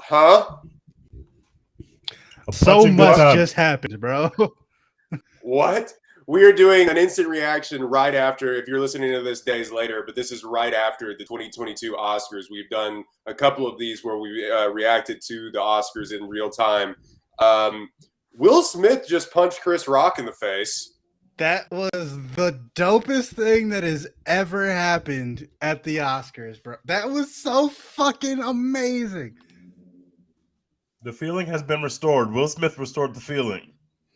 Huh? So much just happened, bro. What? We are doing an instant reaction right after, if you're listening to this days later, but this is right after the 2022 Oscars. We've done a couple of these where we reacted to the Oscars in real time. Will Smith just punched Chris Rock in the face. That was the dopest thing that has ever happened at the Oscars, bro. That was so fucking amazing. The feeling has been restored. Will Smith restored the feeling.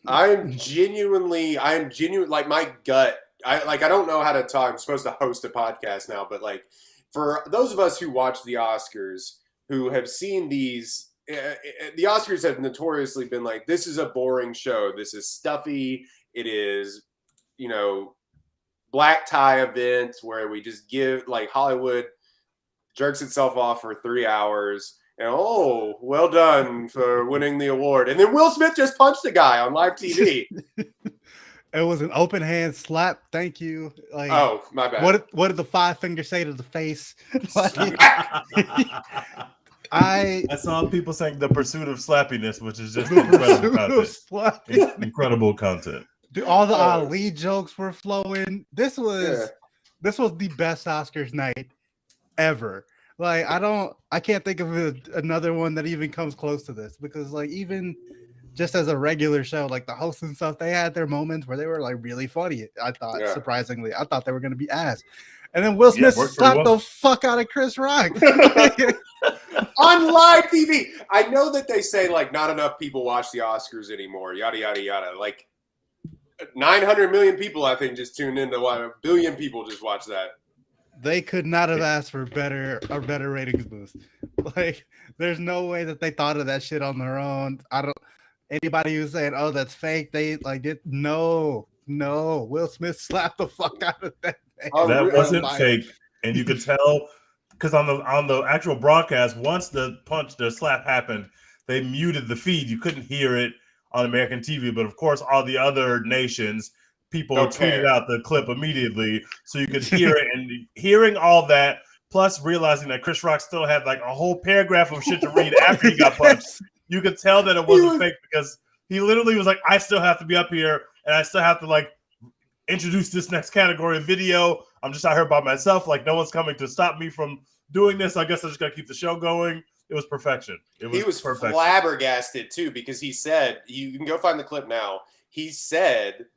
I'm genuinely, like my gut. I don't know how to talk. I'm supposed to host a podcast now, but like for those of us who watch the Oscars, who have seen these, the Oscars have notoriously been like, this is a boring show. This is stuffy. It is, black tie event where we just give, like, Hollywood jerks itself off for 3 hours. And, oh, well done for winning the award. And then Will Smith just punched a guy on live TV. It was an open hand slap. Thank you. Like, oh, my bad. What did the 5 finger say to the face? Like, I saw people saying the pursuit of slappiness, which is just incredible content. Dude, all the Ali jokes were flowing. This was the best Oscars night ever. Like, I can't think of another one that even comes close to this, because like even just as a regular show, like the hosts and stuff, they had their moments where they were like really funny. I thought, surprisingly, I thought they were going to be ass. And then Will Smith slapped the fuck out of Chris Rock on live TV. I know that they say like not enough people watch the Oscars anymore, yada yada yada. Like 900 million people, I think, just tuned in to watch. 1 billion people just watch that. They could not have asked for a better ratings boost. Like, there's no way that they thought of that shit on their own. Anybody who's saying, "Oh, that's fake," they like it. No. Will Smith slapped the fuck out of that thing. That wasn't fake, and you could tell because on the actual broadcast, once the slap happened, they muted the feed. You couldn't hear it on American TV, but of course, all the other nations. People tweeted out the clip immediately, so you could hear it. And hearing all that, plus realizing that Chris Rock still had like a whole paragraph of shit to read after he got punched, you could tell that it wasn't fake because he literally was like, "I still have to be up here, and I still have to like introduce this next category of video. I'm just out here by myself. Like no one's coming to stop me from doing this. I guess I just got to keep the show going." It was perfection. He was perfection. Flabbergasted too because he said, "You can go find the clip now." He said,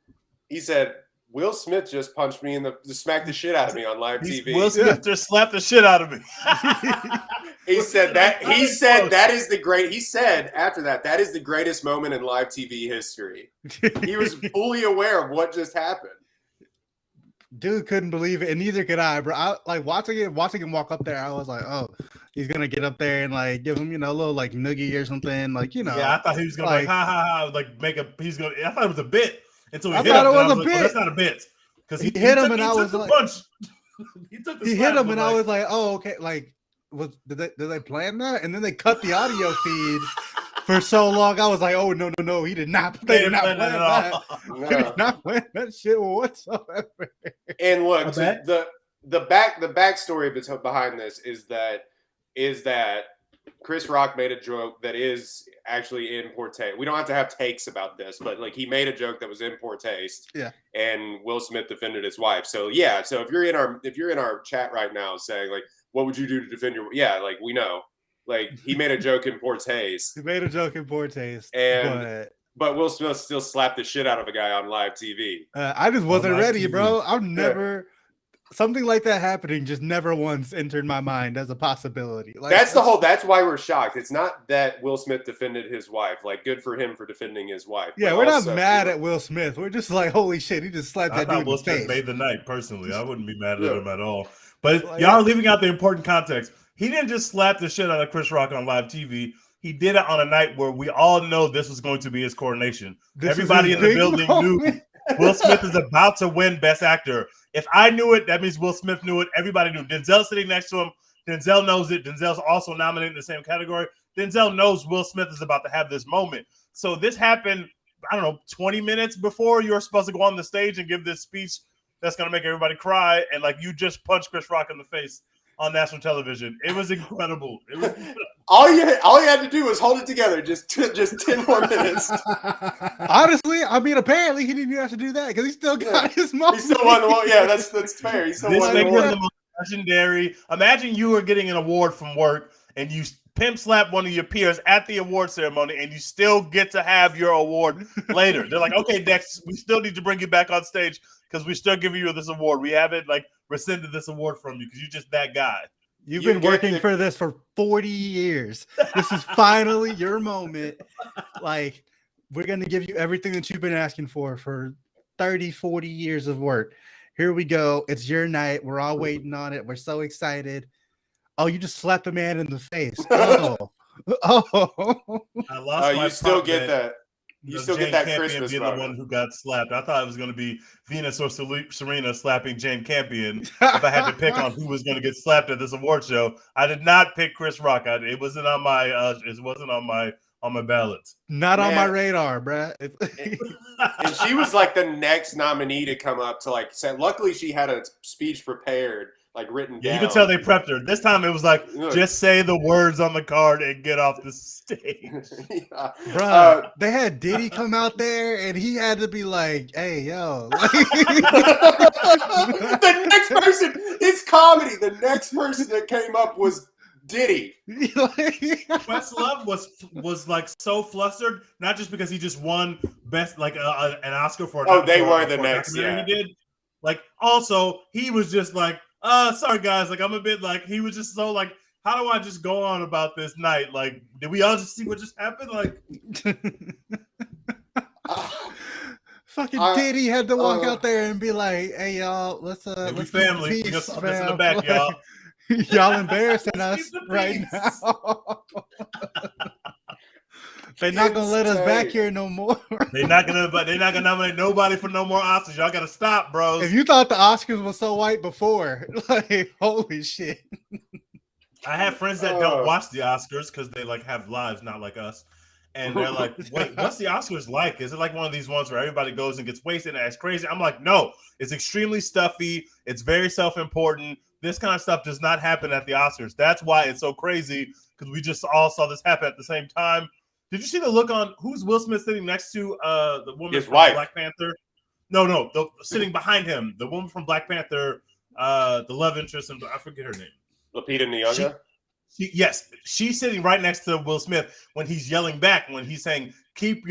Will Smith just punched me smacked the shit out of me on live TV. Will Smith just slapped the shit out of me. He said that is the great. He said after that is the greatest moment in live TV history. He was fully aware of what just happened. Dude couldn't believe it, and neither could I, bro. I like watching him walk up there. I was like, oh, he's gonna get up there and like give him, a little like noogie or something, like Yeah, I thought he was gonna like ha ha ha, like make a. He's gonna. I thought it was a bit. Until he I hit thought him, it was a like, bit. well, that's not a bit because he hit him, and I was like, punch. He hit him, and I was like, oh, okay. Like, did they plan that? And then they cut the audio feed for so long. I was like, oh no, he did not. They did not plan that. No. He did not plan that shit whatsoever. And look, the backstory behind this is that Chris Rock made a joke that is actually in poor taste. We don't have to have takes about this, but like he made a joke that was in poor taste. Yeah. And Will Smith defended his wife. So yeah. So if you're in our chat right now saying like, what would you do to defend your? Yeah, like we know, like he made a joke in poor taste. He made a joke in poor taste, but Will Smith still slapped the shit out of a guy on live TV. I just wasn't ready, bro. I'm never. Something like that happening just never once entered my mind as a possibility. Like, that's why we're shocked. It's not that Will Smith defended his wife. Like, good for him for defending his wife. Yeah, we're not mad at Will Smith. We're just like, holy shit, he just slapped that dude in the face. Will Smith made the night, personally. I wouldn't be mad at him at all. But y'all are leaving out the important context. He didn't just slap the shit out of Chris Rock on live TV. He did it on a night where we all know this was going to be his coronation. Everybody in the building knew Will Smith is about to win Best Actor. If I knew it, that means Will Smith knew it. Everybody knew. Denzel's sitting next to him. Denzel knows it. Denzel's also nominated in the same category. Denzel knows Will Smith is about to have this moment. So this happened, 20 minutes before you were supposed to go on the stage and give this speech that's going to make everybody cry. And like you just punched Chris Rock in the face on national television. It was incredible. All you had to do was hold it together, just 10 more minutes. Honestly, I mean, apparently he didn't even have to do that because he still got his moment. He still won the award. Yeah, that's fair. He still This won the makes him award. the most legendary. Imagine you were getting an award from work and you pimp slap one of your peers at the award ceremony, and you still get to have your award later. They're like, okay, Dex, we still need to bring you back on stage because we still giving you this award. We haven't like rescinded this award from you because you're just that guy. You've been working for this for 40 years. This is finally your moment. Like, we're going to give you everything that you've been asking for 30, 40 years of work. Here we go. It's your night. We're all waiting on it. We're so excited. Oh, you just slapped a man in the face. Oh. I lost my you still get that. You still get that Campion Christmas being moment. the one who got slapped. I thought it was going to be Venus or Serena slapping Jane Campion. If I had to pick on who was going to get slapped at this award show, I did not pick Chris Rock. It wasn't on my. It wasn't on my ballot. Not on my radar, bruh. And she was like the next nominee to come up to like say. Luckily, she had a speech prepared, like written down. You could tell they prepped her. This time it was like, just say the words on the card and get off the stage. Yeah. Bro, they had Diddy come out there and he had to be like, hey, yo. The next person, it's comedy. The next person that came up was Diddy. Questlove was like so flustered, not just because he just won best like an Oscar for. They were the next. Yeah, he did. Like also, he was just like, sorry guys, like I'm a bit like he was just so like, how do I just go on about this night? Like, did we all just see what just happened? Like, fucking Diddy had to walk out there and be like, hey y'all, let's be family. We got something in the back, y'all. Y'all embarrassing us right now. They're not gonna let us back here no more. They're not gonna nominate nobody for no more Oscars. Y'all gotta stop, bros. If you thought the Oscars was so white before, like holy shit. I have friends that don't watch the Oscars because they like have lives not like us. And they're like, wait, what's the Oscars like? Is it like one of these ones where everybody goes and gets wasted and acts crazy? I'm like, no, it's extremely stuffy. It's very self-important. This kind of stuff does not happen at the Oscars. That's why it's so crazy, because we just all saw this happen at the same time. Did you see the look on who's Will Smith sitting next to the woman His from wife. Black Panther? No, sitting behind him, the woman from Black Panther, the love interest, and I forget her name. Lupita Nyong'o? Yes, she's sitting right next to Will Smith when he's yelling back, when he's saying, keep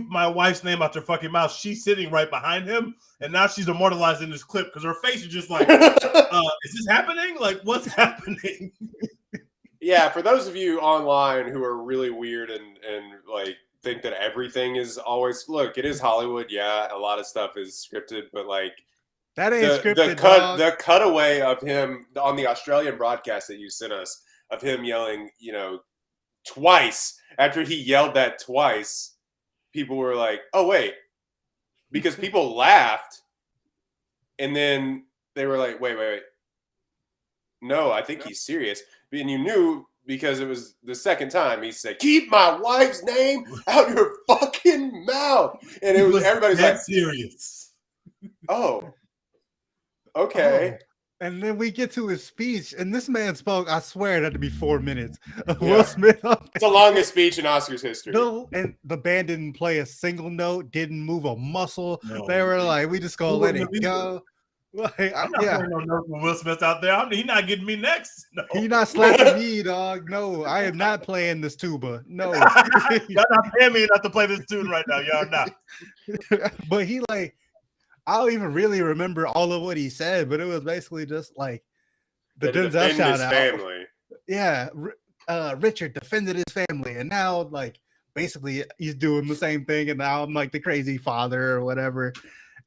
my wife's name out your fucking mouth. She's sitting right behind him, and now she's immortalized in this clip because her face is just like, is this happening? Like, what's happening? Yeah, for those of you online who are really weird and like think that everything is always, look, it is Hollywood. Yeah, a lot of stuff is scripted, but like that ain't scripted. The cutaway of him on the Australian broadcast that you sent us of him yelling, twice. After he yelled that twice, people were like, "Oh wait," because people laughed, and then they were like, "Wait. No, I think he's serious." And you knew because it was the second time he said, "Keep my wife's name out your fucking mouth," and it was everybody's like, "Serious." Oh, okay. Oh. And then we get to his speech, and this man spoke, I swear it had to be 4 minutes of Will Smith. It's the longest speech in Oscars history. No, and the band didn't play a single note, didn't move a muscle. No. They were like, we just gonna let it go. Like, I'm not playing no note for Will Smith out there. He's not getting me next. No. He's not slapping me, dog. No, I am not playing this tuba. No. Y'all not paying me enough to play this tune right now. Y'all not. But he like, I don't even really remember all of what he said, but it was basically just like the Denzel shout out. Family. Yeah, Richard defended his family, and now like basically he's doing the same thing, and now I'm like the crazy father or whatever.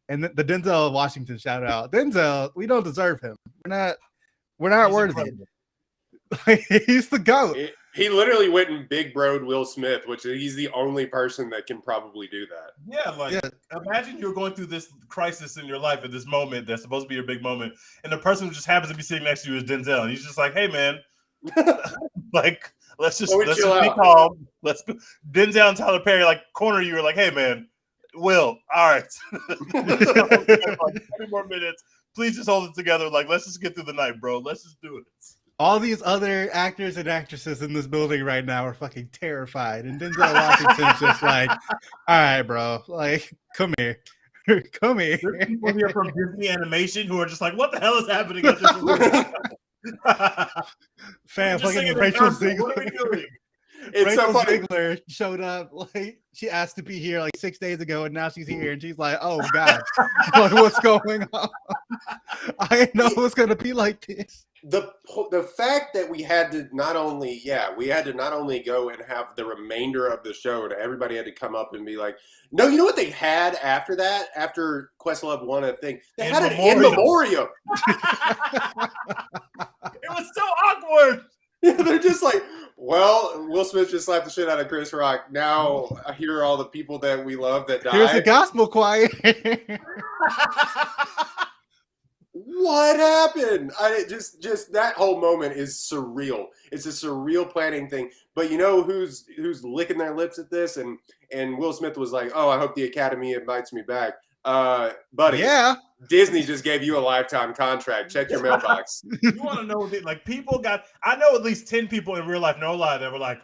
And the Denzel Washington shout out, Denzel, we don't deserve him. We're not worthy. He's the GOAT. He literally went and big broed Will Smith, which he's the only person that can probably do that. Yeah, imagine you're going through this crisis in your life at this moment that's supposed to be your big moment, and the person who just happens to be sitting next to you is Denzel, and he's just like, "Hey, man, like let's just be calm. Let's go." Denzel and Tyler Perry like corner you, are like, "Hey, man, Will, all right, 20 more minutes. Please just hold it together. Like, let's just get through the night, bro. Let's just do it." all these other actors and actresses in this building right now are fucking terrified, and Denzel Washington's just like, all right, bro, like, come here. Come here. There's people here from Disney Animation who are just like, what the hell is happening at this Fam, fucking Rachel Ziegler. What are we doing? It's Rachel so funny. Ziegler showed up, like, she asked to be here like 6 days ago, and now she's here, and she's like, oh God, like, what's going on? I didn't know it was gonna be like this. The fact that we had to not only go and have the remainder of the show, and everybody had to come up and be like, no, you know what they had after that? After Questlove won a thing, they had an in memoriam. It was so awkward. They're just like, well, Will Smith just slapped the shit out of Chris Rock. Now here are all the people that we love that died. Here's the gospel choir. What happened? Just that whole moment is surreal. It's a surreal planning thing. But you know who's licking their lips at this? And Will Smith was like, "Oh, I hope the Academy invites me back." Buddy, Yeah. Disney just gave you a lifetime contract. Check your mailbox. You want to know that, like, people I know at least 10 people in real life, no lie, that were like,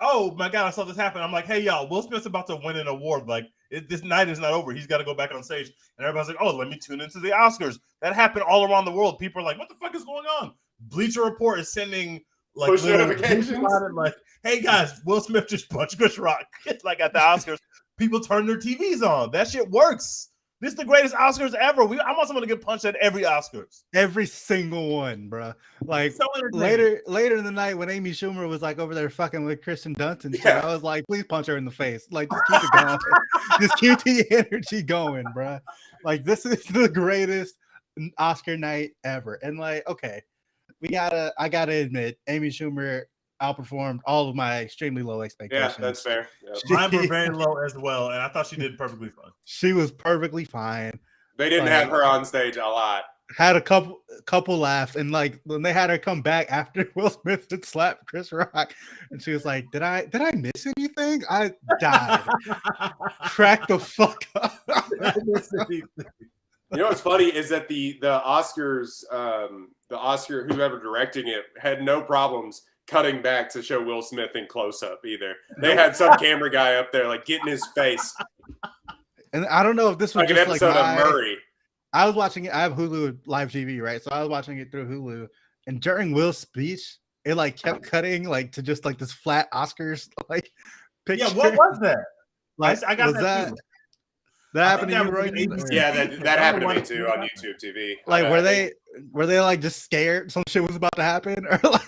oh my God, I saw this happen. I'm like, hey, y'all, Will Smith's about to win an award. Like, this night is not over. He's got to go back on stage. And everybody's like, oh, let me tune into the Oscars. That happened all around the world. People are like, what the fuck is going on? Bleacher Report is sending like push notifications. Like, hey guys, Will Smith just punched Chris Rock. Like at the Oscars, people turn their TVs on. That shit works. This is the greatest Oscars ever. I want someone to get punched at every Oscars. Every single one, bro. Like, so later in the night when Amy Schumer was like over there fucking with Kristen Dunst and shit, I was like, please punch her in the face. Like, just keep it going. Just keep the energy going, bro. Like, this is the greatest Oscar night ever. And like, okay, I gotta admit, Amy Schumer outperformed all of my extremely low expectations. Yeah, that's fair. Yep. Mine were very low as well, and I thought she did perfectly fine. She was perfectly fine. They didn't have her on stage a lot. Had a couple laughs, and like when they had her come back after Will Smith had slapped Chris Rock, and she was like, "Did I miss anything? I died." Crack the fuck up. You know what's funny is that the Oscars, whoever directing it had no problems cutting back to show Will Smith in close up either. They had some camera guy up there like getting his face. And I don't know if this was like just an episode like of Murray. I was watching it. I have Hulu live TV, right? So I was watching it through Hulu, and during Will's speech, it like kept cutting like to just like this flat Oscars like picture. Yeah, what was that? Like, I got that too. That happened to you, Roy? Yeah, that happened to me too on YouTube TV. Like, were they like just scared some shit was about to happen, or like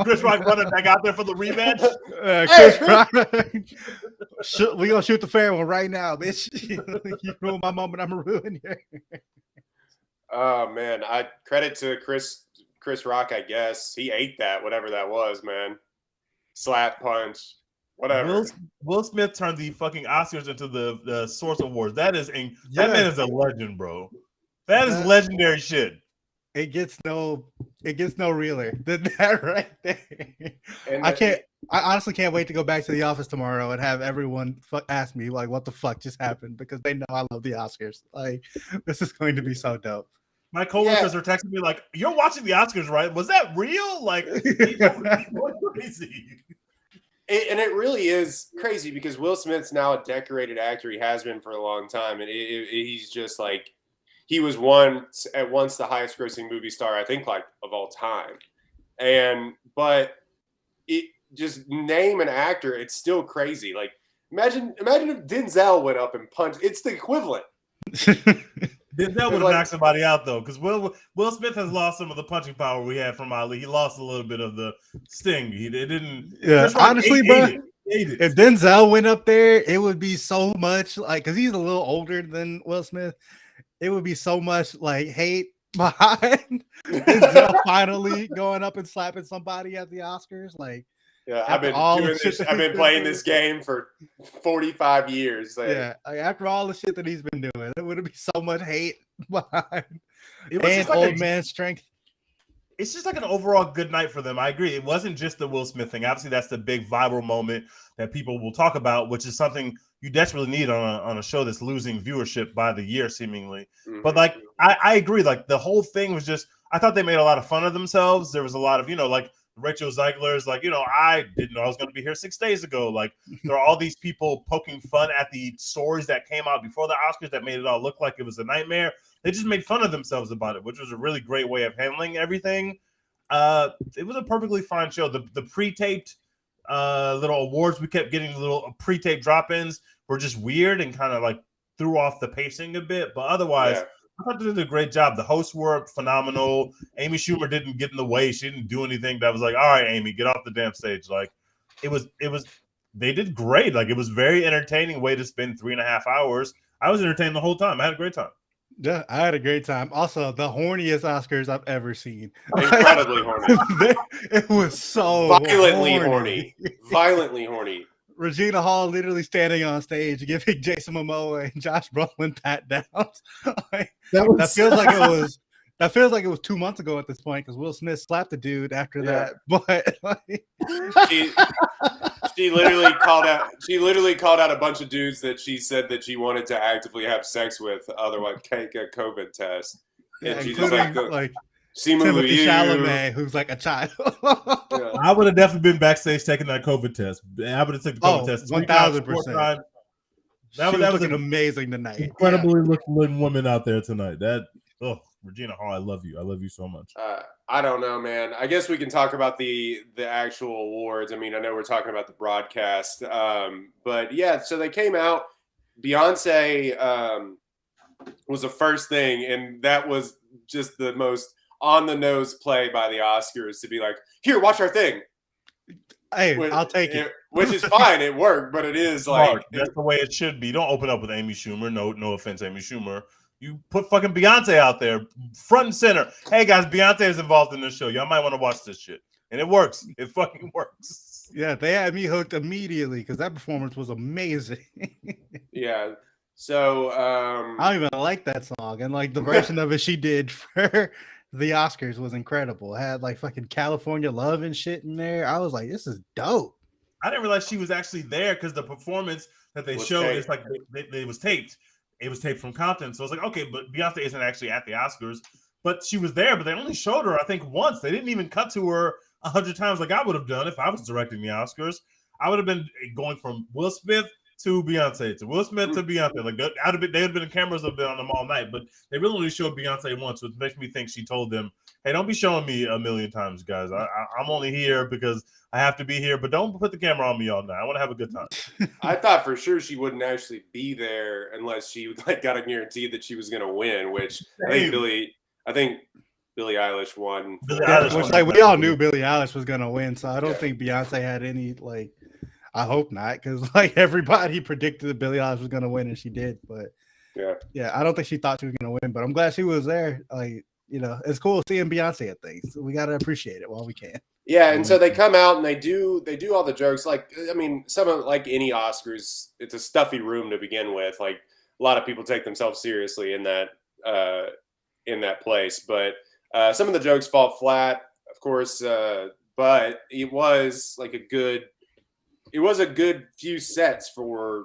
Chris Rock running back out there for the rematch? Chris Rock, we gonna shoot the fair one right now, bitch. You ruined my moment, I'm gonna ruin you. Oh man, I credit to Chris Rock. I guess he ate that, whatever that was, man. Slap punch. Whatever. Will Smith turned the fucking Oscars into the Source Awards. That man is a legend, bro. That is legendary shit. It gets no realer than that right there. And I honestly can't wait to go back to the office tomorrow and have everyone ask me like, what the fuck just happened, because they know I love the Oscars. Like, this is going to be so dope. My coworkers are texting me like, "You're watching the Oscars, right? Was that real?" Like, crazy. And it really is crazy because Will Smith's now a decorated actor. He has been for a long time, and he's just like, he was once the highest grossing movie star, I think, like of all time. But it just name an actor, it's still crazy. Like imagine if Denzel went up and punched. It's the equivalent. Denzel would have knocked somebody out though, because Will Smith has lost some of the punching power we had from Ali. He lost a little bit of the sting. It didn't. Yeah, honestly, bro. If Denzel went up there, it would be so much like, because he's a little older than Will Smith. It would be so much like hate behind Denzel finally going up and slapping somebody at the Oscars. Like, yeah, I've been playing this game for 45 years. Like, yeah, like after all the shit that he's been doing, it would be so much hate behind it was and like old man strength. It's just like an overall good night for them. I agree. It wasn't just the Will Smith thing. Obviously, that's the big viral moment that people will talk about, which is something you desperately need on a show that's losing viewership by the year, seemingly. Mm-hmm. But like, I agree. Like the whole thing was just I thought they made a lot of fun of themselves. There was a lot of, like Rachel Zegler's like, I didn't know I was going to be here 6 days ago. Like there are all these people poking fun at the stories that came out before the Oscars that made it all look like it was a nightmare. They just made fun of themselves about it, which was a really great way of handling everything. It was a perfectly fine show. The pre-taped little awards we kept getting, little pre-taped drop-ins were just weird and kind of like threw off the pacing a bit. But otherwise, I thought they did a great job. The hosts were phenomenal. Amy Schumer didn't get in the way. She didn't do anything that was like, all right, Amy, get off the damn stage. Like they did great. Like it was very entertaining way to spend 3.5 hours. I was entertained the whole time. I had a great time. Yeah, I had a great time. Also, the horniest Oscars I've ever seen. Incredibly horny. It was so violently horny. Violently horny. Regina Hall literally standing on stage, giving Jason Momoa and Josh Brolin pat downs. That feels like it was 2 months ago at this point because Will Smith slapped the dude after that. But she literally called out a bunch of dudes that she said that she wanted to actively have sex with, otherwise take a COVID test. And she just like Timothy Chalamet, who's like a child. I would have definitely been backstage taking that COVID test. I would have taken the COVID test 1,000%. That was amazing tonight. Incredibly looking women out there tonight. Regina Hall, I love you. I love you so much. I don't know, man. I guess we can talk about the actual awards. I mean, I know we're talking about the broadcast, but yeah. So they came out. Beyonce was the first thing, and that was just the most on the nose play by the Oscars to be like, here, watch our thing. Hey, I'll take it. Which is fine. It worked, but it is like that's the way it should be. Don't open up with Amy Schumer. No offense, Amy Schumer. You put fucking Beyonce out there front and center. Hey guys, Beyonce is involved in this show. Y'all might want to watch this shit. And it works. It fucking works. Yeah, they had me hooked immediately because that performance was amazing. Yeah. So I don't even like that song. And like the version of it she did for the Oscars was incredible. It had like fucking California Love and shit in there. I was like, this is dope. I didn't realize she was actually there because the performance that they showed is like it was taped. It was taped from Compton. So I was like, okay, but Beyonce isn't actually at the Oscars. But she was there, but they only showed her, I think, once. They didn't even cut to her 100 times like I would have done if I was directing the Oscars. I would have been going from Will Smith to Beyonce, to Will Smith to Beyonce. Like they would have been cameras have been on them all night, but they really only showed Beyonce once, which makes me think she told them, hey, don't be showing me a million times, guys. I'm only here because I have to be here, but don't put the camera on me all night. I want to have a good time. I thought for sure she wouldn't actually be there unless she like got a guarantee that she was going to win, which I think Billie Eilish won. We all knew Billie Eilish was going to win, so I don't think Beyonce had any like. I hope not, because like everybody predicted that Billie Eilish was going to win, and she did. But yeah, I don't think she thought she was going to win. But I'm glad she was there. Like, it's cool seeing Beyonce at things. So we got to appreciate it while we can. Yeah, and so they come out and they do all the jokes. Like, I mean, some of like any Oscars, it's a stuffy room to begin with. Like, a lot of people take themselves seriously in that place. But some of the jokes fall flat, of course. But it was like a good few sets for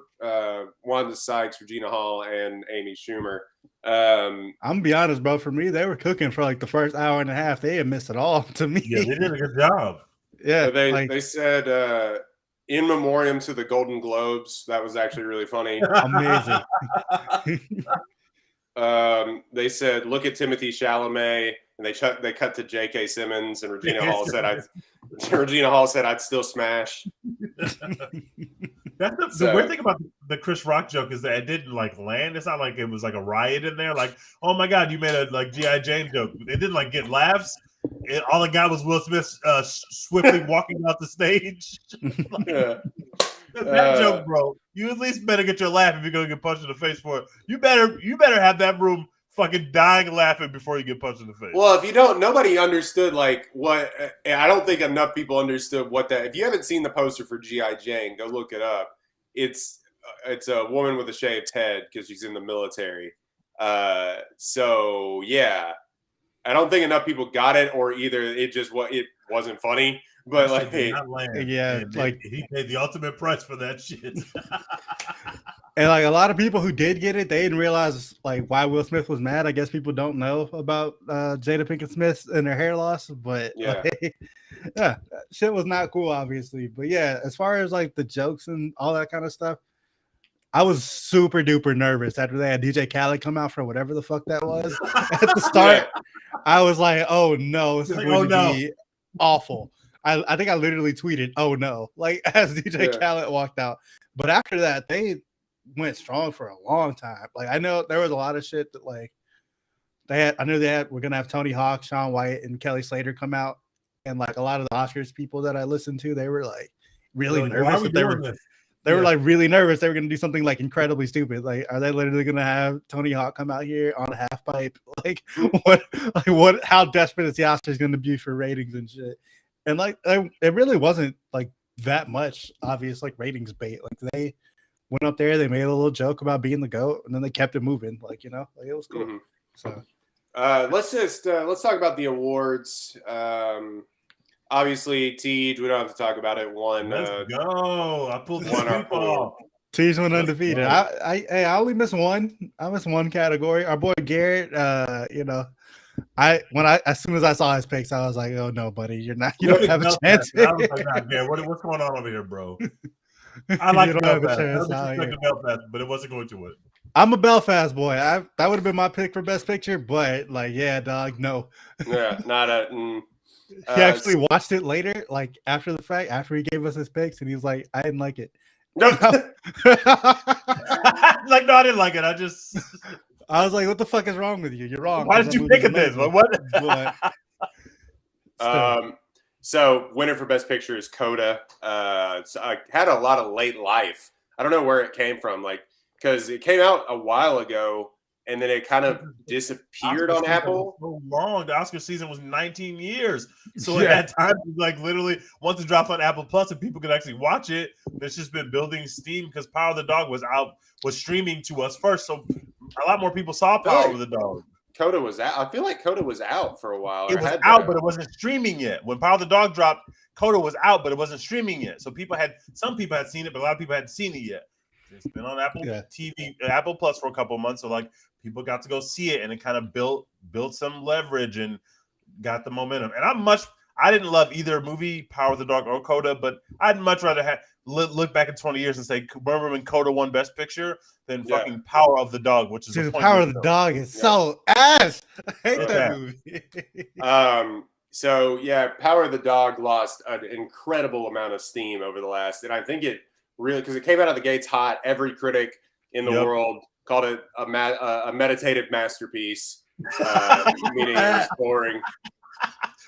Wanda Sykes, Regina Hall, and Amy Schumer. I'm gonna be honest, bro. For me, they were cooking for like the first hour and a half. They had missed it all to me. Yeah, they did a good job. Yeah, so they said in memoriam to the Golden Globes. That was actually really funny. Amazing. They said, "Look at Timothy Chalamet," and they cut to J.K. Simmons, and Regina Hall said, "I'd still smash." The weird thing about the Chris Rock joke is that it didn't like land. It's not like it was like a riot in there. Like, oh my god, you made a like G.I. Jane joke. It didn't like get laughs. All it got was Will Smith swiftly walking out the stage. That joke, bro. You at least better get your laugh if you're gonna get punched in the face for it. You better have that room fucking dying laughing before you get punched in the face. Well, if you don't, nobody understood like what. I don't think enough people understood what that. If you haven't seen the poster for G.I. Jane, go look it up. It's a woman with a shaved head because she's in the military. So yeah, I don't think enough people got it, or either it wasn't funny. But like, yeah, like he paid the ultimate price for that shit. And like a lot of people who did get it, they didn't realize like why Will Smith was mad. I guess people don't know about Jada Pinkett Smith and her hair loss, but yeah, shit was not cool, obviously. But yeah, as far as like the jokes and all that kind of stuff, I was super duper nervous after they had DJ Khaled come out for whatever the fuck that was at the start. I was like, oh no, this is going to be awful. I think I literally tweeted, oh no, like as DJ Khaled walked out. But after that, they went strong for a long time. Like I know there was a lot of shit that like we're gonna have Tony Hawk, Shaun White, and Kelly Slater come out, and like a lot of the Oscars people that I listened to, they were like really nervous that they were like really nervous they were gonna do something like incredibly stupid. Like, are they literally gonna have Tony Hawk come out here on a half pipe? Like what how desperate is the Oscars gonna be for ratings and shit? And like it really wasn't like that much obvious like ratings bait. Like they went up there, they made a little joke about being the GOAT, and then they kept it moving. Like, you know, like it was cool. Mm-hmm. So let's talk about the awards. Obviously, Tej, we don't have to talk about it. Let's go. I pulled one off. Tej went undefeated. I only missed one. I missed one category. Our boy Garrett, you know, as soon as I saw his picks, I was like, oh no, buddy, you don't have a chance. I was like, nah, what's going on over here, bro? I like Belfast, but it wasn't going to it. I'm a Belfast boy. That would have been my pick for Best Picture, but like, yeah, dog, no. Yeah, not a. He actually watched it later, like after the fact, after he gave us his picks, and he was like, I didn't like it. No. Like, no, I didn't like it. I was like, what the fuck is wrong with you? You're wrong. Why did you pick this? What? So winner for Best Picture is Coda. Had a lot of late life. I don't know where it came from, like because it came out a while ago and then it kind of disappeared on Apple. So long. The Oscar season was 19 years. So at that time, like literally, once it dropped on Apple Plus and people could actually watch it, it's just been building steam because Power of the Dog was streaming to us first. So a lot more people saw Power of the Dog. Coda was out. I feel like Coda was out for a while. It was out, but it wasn't streaming yet. When Power of the Dog dropped, Coda was out, but it wasn't streaming yet. So some people had seen it, but a lot of people hadn't seen it yet. It's been on Apple TV, Apple Plus for a couple of months. So like people got to go see it, and it kind of built some leverage and got the momentum. And I didn't love either movie, Power of the Dog or Coda, but I'd much rather look back in 20 years and say, remember when Coda won Best Picture than fucking Power of the Dog, which is the Power of the Dog is so ass. I hate that movie. So yeah, Power of the Dog lost an incredible amount of steam over the last, and I think it really because it came out of the gates hot. Every critic in the world called it a meditative masterpiece, meaning it was boring.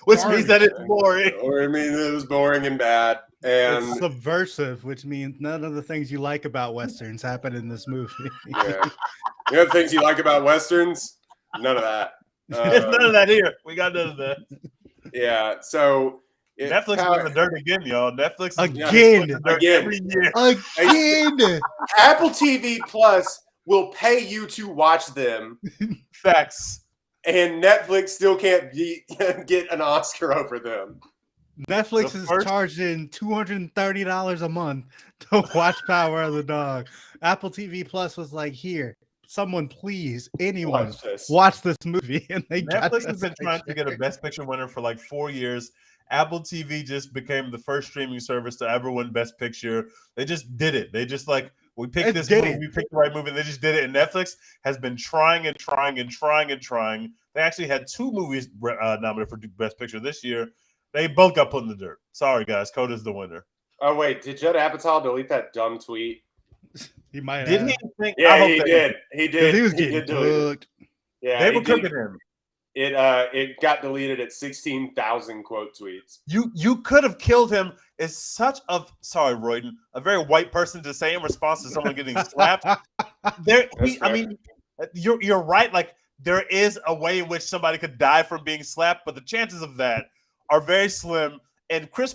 Which means that it's boring. Or it means it was boring and bad. And it's subversive, which means none of the things you like about Westerns happen in this movie. Yeah. You know the things you like about Westerns? None of that. There's none of that here. We got none of that. Yeah. So Netflix is in the dirt again, y'all. Netflix again every year. Again. Apple TV Plus will pay you to watch them. Facts. And Netflix still can't get an Oscar over them. Netflix is charging $230 a month to watch Power of the Dog. Apple TV Plus was like, here, someone please, anyone, watch this movie. And Netflix has been trying to get a Best Picture winner for like 4 years. Apple TV just became the first streaming service to ever win Best Picture. They just did it. They just like, we picked this movie, we picked the right movie. They just did it. And Netflix has been trying. They actually had 2 movies nominated for Best Picture this year. They both got put in the dirt. Sorry, guys. Coda's the winner. Oh, wait. Did Judd Apatow delete that dumb tweet? He might have. Didn't he think? Yeah, he did. He did. He was getting cooked. Yeah, they were cooking him. It got deleted at 16,000 quote tweets. You could have killed him. Is such a sorry, Royden, a very white person to say in response to someone getting slapped. I mean, you're right. Like there is a way in which somebody could die from being slapped, but the chances of that are very slim. And Chris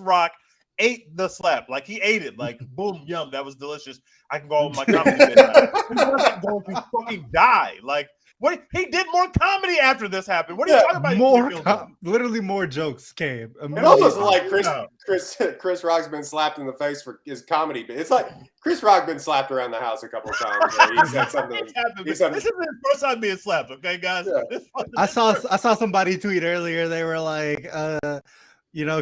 Rock ate the slap. Like he ate it. Like boom, yum, that was delicious. I can go on my comedy bit now. He wasn't going to fucking die. Like What he did more comedy after this happened. What are you talking about? Literally more jokes came. It almost like Chris Rock's been slapped in the face for his comedy. It's like Chris Rock been slapped around the house a couple of times. He said something. This isn't the first time being slapped, okay, guys? Yeah. I saw somebody tweet earlier. They were like,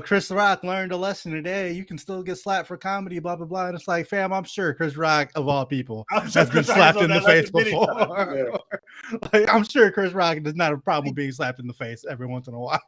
Chris Rock learned a lesson today. You can still get slapped for comedy, blah blah blah. And it's like, fam, I'm sure Chris Rock, of all people, has been slapped in the face before. I'm sure Chris Rock does not have a problem being slapped in the face every once in a while.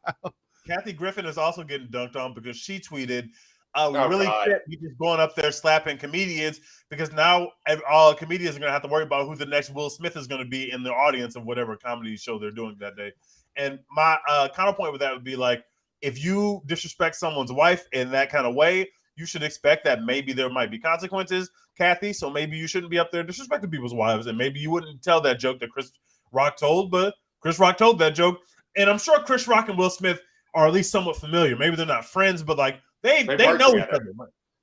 Kathy Griffin is also getting dunked on because she tweeted, "We just going up there slapping comedians because now all comedians are going to have to worry about who the next Will Smith is going to be in the audience of whatever comedy show they're doing that day." And my counterpoint with that would be like, if you disrespect someone's wife in that kind of way, you should expect that maybe there might be consequences, Kathy. So maybe you shouldn't be up there disrespecting people's wives, and maybe you wouldn't tell that joke that Chris Rock told, but Chris Rock told that joke, and I'm sure Chris Rock and Will Smith are at least somewhat familiar. Maybe they're not friends, but like they know each other.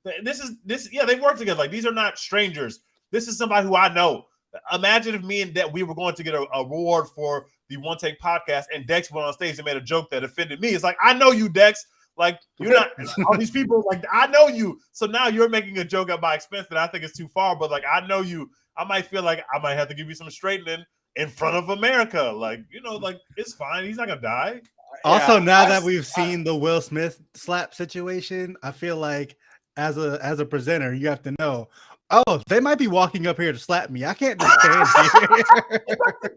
They work together. Like, these are not strangers. This is somebody who I know. Imagine if me and Dex, we were going to get a award for the One Take podcast, and Dex went on stage and made a joke that offended me. It's like, I know you, Dex. Like, you're not all these people. Like, I know you. So now you're making a joke at my expense that I think is too far. But like, I know you. I might feel like I might have to give you some straightening in front of America. Like, like, it's fine. He's not gonna die. Also, now that we've seen the Will Smith slap situation, I feel like as a presenter, you have to know, they might be walking up here to slap me. I can't just stand here.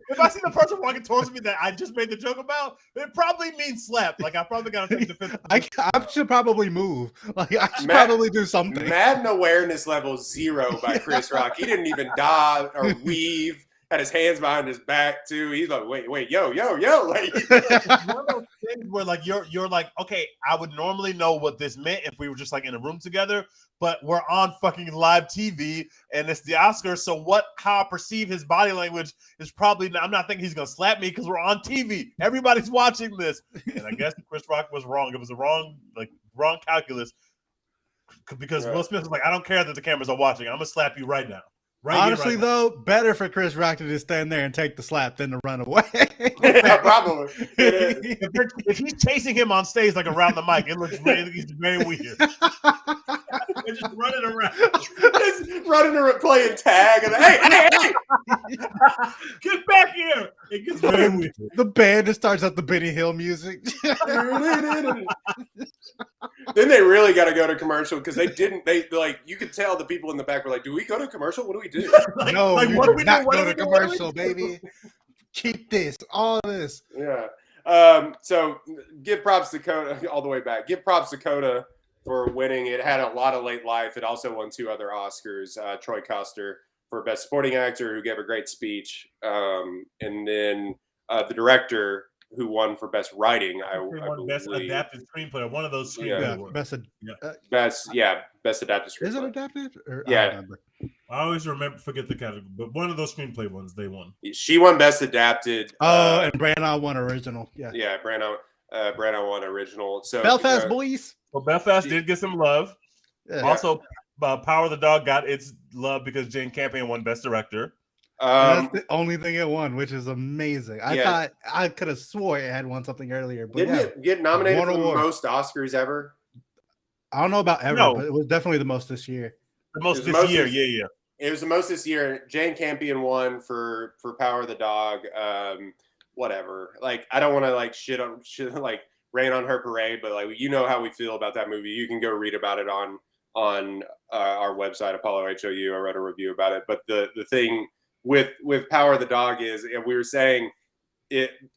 If I see the person walking towards me that I just made the joke about, it probably means slap. Like, I probably gotta take defense. I should probably move. Like, I should probably do something. Madden awareness level 0 by Chris Rock. He didn't even dodge or weave. Had his hands behind his back too. He's like, wait, yo. Like, one of those things where like you're like, okay, I would normally know what this meant if we were just like in a room together, but we're on fucking live TV and it's the Oscars. So how I perceive his body language is probably I'm not thinking he's gonna slap me because we're on TV. Everybody's watching this, and I guess Chris Rock was wrong. It was a wrong calculus because Will Smith was like, I don't care that the cameras are watching. I'm gonna slap you right now. Honestly, though, better for Chris Rock to just stand there and take the slap than to run away. Yeah, probably. If he's chasing him on stage like around the mic, it looks he's very weird. They're just running around. Just running around playing tag. And, hey! Get back here! It gets very weird. The band just starts up the Benny Hill music. Then they really got to go to commercial because they you could tell the people in the back were like, do we go to commercial? What do we do? No, we do not go to commercial, baby. Keep this, all this. Yeah. So give props to Coda all the way back. Give props to Coda for winning. It had a lot of late life. It also won 2 other Oscars. Troy Koster for Best Supporting Actor, who gave a great speech. And then the director, who won for Best Writing. I believe. Best Adapted Screenplay. One of those screenplays. Best Adapted Screenplay. Is it adapted? Yeah. I always forget the category, but one of those screenplay ones they won. She won Best Adapted. And Branagh won Original. Yeah. Yeah, Branagh won Original. So Belfast boys. Well, Belfast did get some love. Yeah. Also, Power of the Dog got its love because Jane Campion won Best Director. That's the only thing it won, which is amazing. I thought I could have swore it had won something earlier. But didn't it get nominated for the most Oscars ever? I don't know about ever, but it was definitely the most this year. The most this year, yeah. It was the most this year. Jane Campion won for Power of the Dog. Whatever. Like, I don't want to like shit like rain on her parade, but like, you know how we feel about that movie. You can go read about it on our website, Apollo HOU. I wrote a review about it. But the thing with Power of the Dog is, we were saying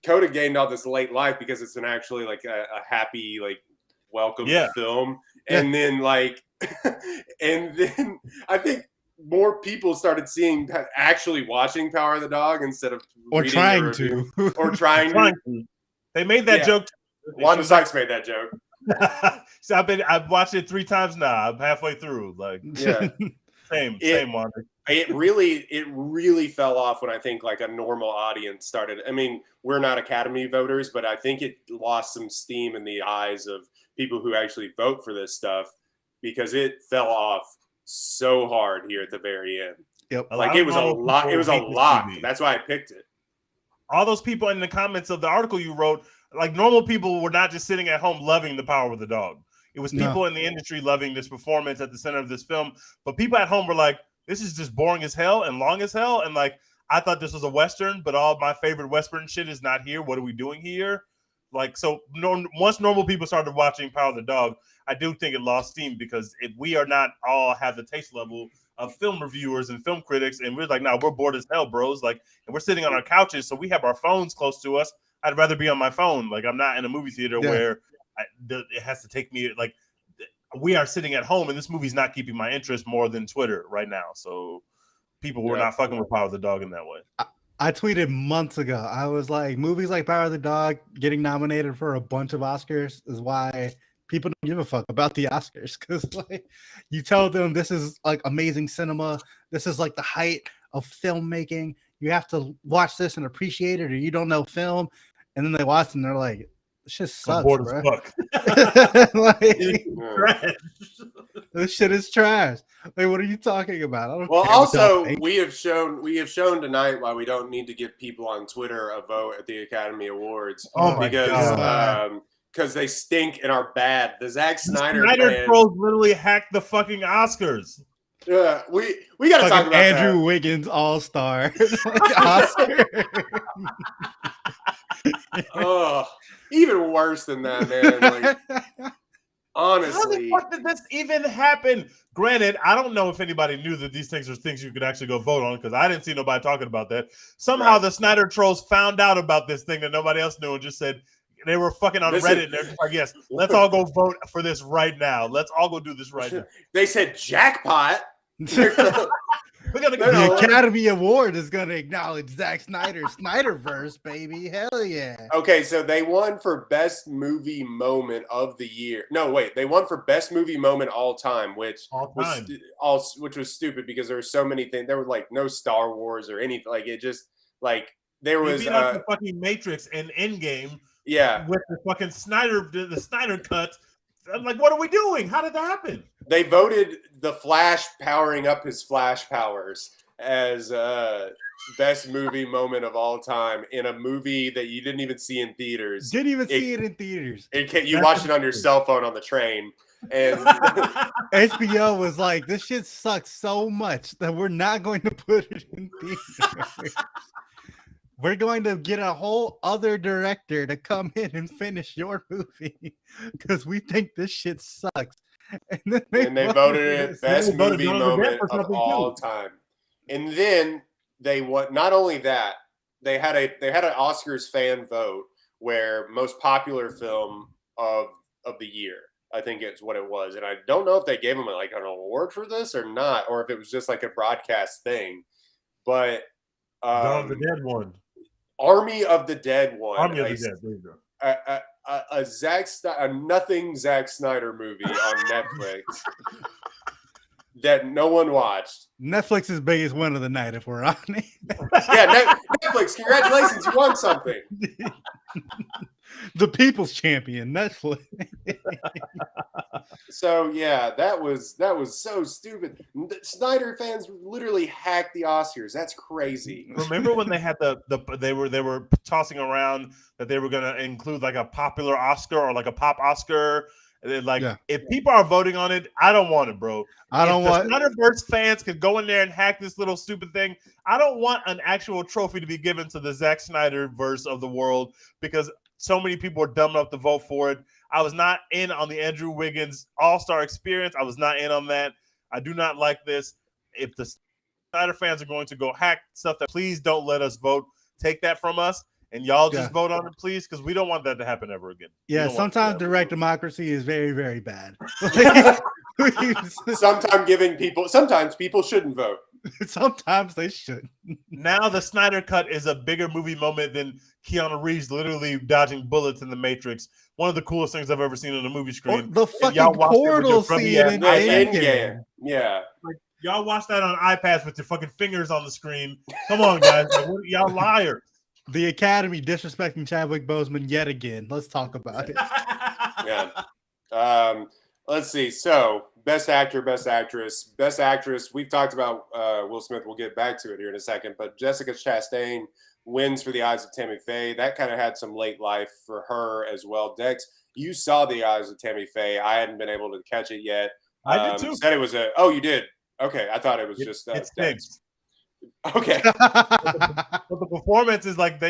Coda gained all this late life because it's actually like a happy, like, welcome film. And then like and then I think more people started actually watching Power of the Dog instead of trying to. They made that joke. Wanda Sykes made that joke. So I've watched it 3 times now. I'm halfway through. Like, same Wanda. It really fell off when I think like a normal audience started. I mean, we're not Academy voters, but I think it lost some steam in the eyes of people who actually vote for this stuff because it fell off so hard here at the very end. Yep. Like, it was a lot. It was a lot. That's why I picked it. all those people in the comments of the article you wrote, like normal people were not just sitting at home loving The Power of the Dog. It was people in the industry loving this performance at the center of this film. But people at home were like, this is just boring as hell and long as hell. And like, I thought this was a Western, but all my favorite Western shit is not here. What are we doing here? Like, so once normal people started watching Power of the Dog, I do think it lost steam, because if we are not all have the taste level of film reviewers and film critics, and we're like, nah, we're bored as hell, bros. Like, and we're sitting on our couches, so we have our phones close to us. I'd rather be on my phone. Like, I'm not in a movie theater where it has to take me. Like, we are sitting at home, and this movie's not keeping my interest more than Twitter right now. So people were not fucking with Power of the Dog in that way. I tweeted months ago. I was like, movies like Power of the Dog getting nominated for a bunch of Oscars is why people don't give a fuck about the Oscars. Because like, you tell them this is like amazing cinema, this is like the height of filmmaking. You have to watch this and appreciate it, or you don't know film. And then they watch and they're like, this shit sucks, bored bro. as fuck. Like, this shit is trash. Like, what are you talking about? I don't care also, we have shown tonight why we don't need to give people on Twitter a vote at the Academy Awards. Oh my God. Because they stink and are bad. The Zack Snyder trolls literally hacked the fucking Oscars. Yeah, we got to talk about Andrew that. Wiggins All-Star. Oscar. Oh, even worse than that, man. Like, honestly, how the fuck did this even happen? Granted, I don't know if anybody knew that these things are things you could actually go vote on, because I didn't see nobody talking about that. Somehow the Snyder trolls found out about this thing that nobody else knew and just said they were fucking on Reddit. And they're just like, yes, let's all go vote for this right now. Let's all go do this right now. They said jackpot. The Academy Award is going to acknowledge Zack Snyder's Snyderverse, baby. Hell yeah. Okay, so they won for best movie moment of the year. No, wait, they won for best movie moment all time, which was stupid because there were so many things. There were like no Star Wars or anything. Like, it just like there was the fucking Matrix and Endgame. Yeah, with the fucking the Snyder cut. I'm like, what are we doing? How did that happen? They voted the Flash powering up his Flash powers as best movie moment of all time in a movie that you didn't even see in theaters. Didn't even see it in theaters. You watched it on your cell phone on the train. And HBO was like, this shit sucks so much that we're not going to put it in theaters. We're going to get a whole other director to come in and finish your movie because we think this shit sucks. And then they voted it best movie moment of all time. And then they won. Not only that, they had an Oscars fan vote where most popular film of the year. I think it's what it was, and I don't know if they gave him like an award for this or not, or if it was just like a broadcast thing. But Dawn of the Dead one. Army of the Dead one. Army of the Dead. There you go. A nothing Zack Snyder movie on Netflix that no one watched. Netflix's biggest win of the night, if we're honest. Yeah, Netflix. Congratulations, you won something. The people's champion, Netflix. So yeah, that was so stupid. Snyder fans literally hacked the Oscars. That's crazy. Remember when they had they were tossing around that they were going to include like a popular Oscar or like a pop Oscar. Like, if people are voting on it, I don't want it, bro. Snyderverse fans could go in there and hack this little stupid thing. I don't want an actual trophy to be given to the Zack Snyder verse of the world because so many people are dumb enough to vote for it. I was not in on the Andrew Wiggins All-Star experience. I was not in on that. I do not like this. If the Snyder fans are going to go hack stuff, that please don't let us vote. Take that from us. And y'all just vote on it, please, because we don't want that to happen ever again. Yeah, sometimes direct democracy is very, very bad. Sometimes people shouldn't vote. Sometimes they should. Now the Snyder cut is a bigger movie moment than Keanu Reeves literally dodging bullets in The Matrix. One of the coolest things I've ever seen on a movie screen. The fucking portal scene in Endgame. Yeah. Like, y'all watch that on iPads with your fucking fingers on the screen. Come on, guys. Like, y'all liars. The Academy disrespecting Chadwick Boseman yet again. Let's talk about it. Yeah. Let's see. So, best actor, best actress. Best actress, we've talked about Will Smith. We'll get back to it here in a second. But Jessica Chastain wins for The Eyes of Tammy Faye. That kind of had some late life for her as well. Dex, you saw The Eyes of Tammy Faye. I hadn't been able to catch it yet. I did too. Said it was oh, you did? Okay, I thought it was just it stinks. Okay. But the performance is like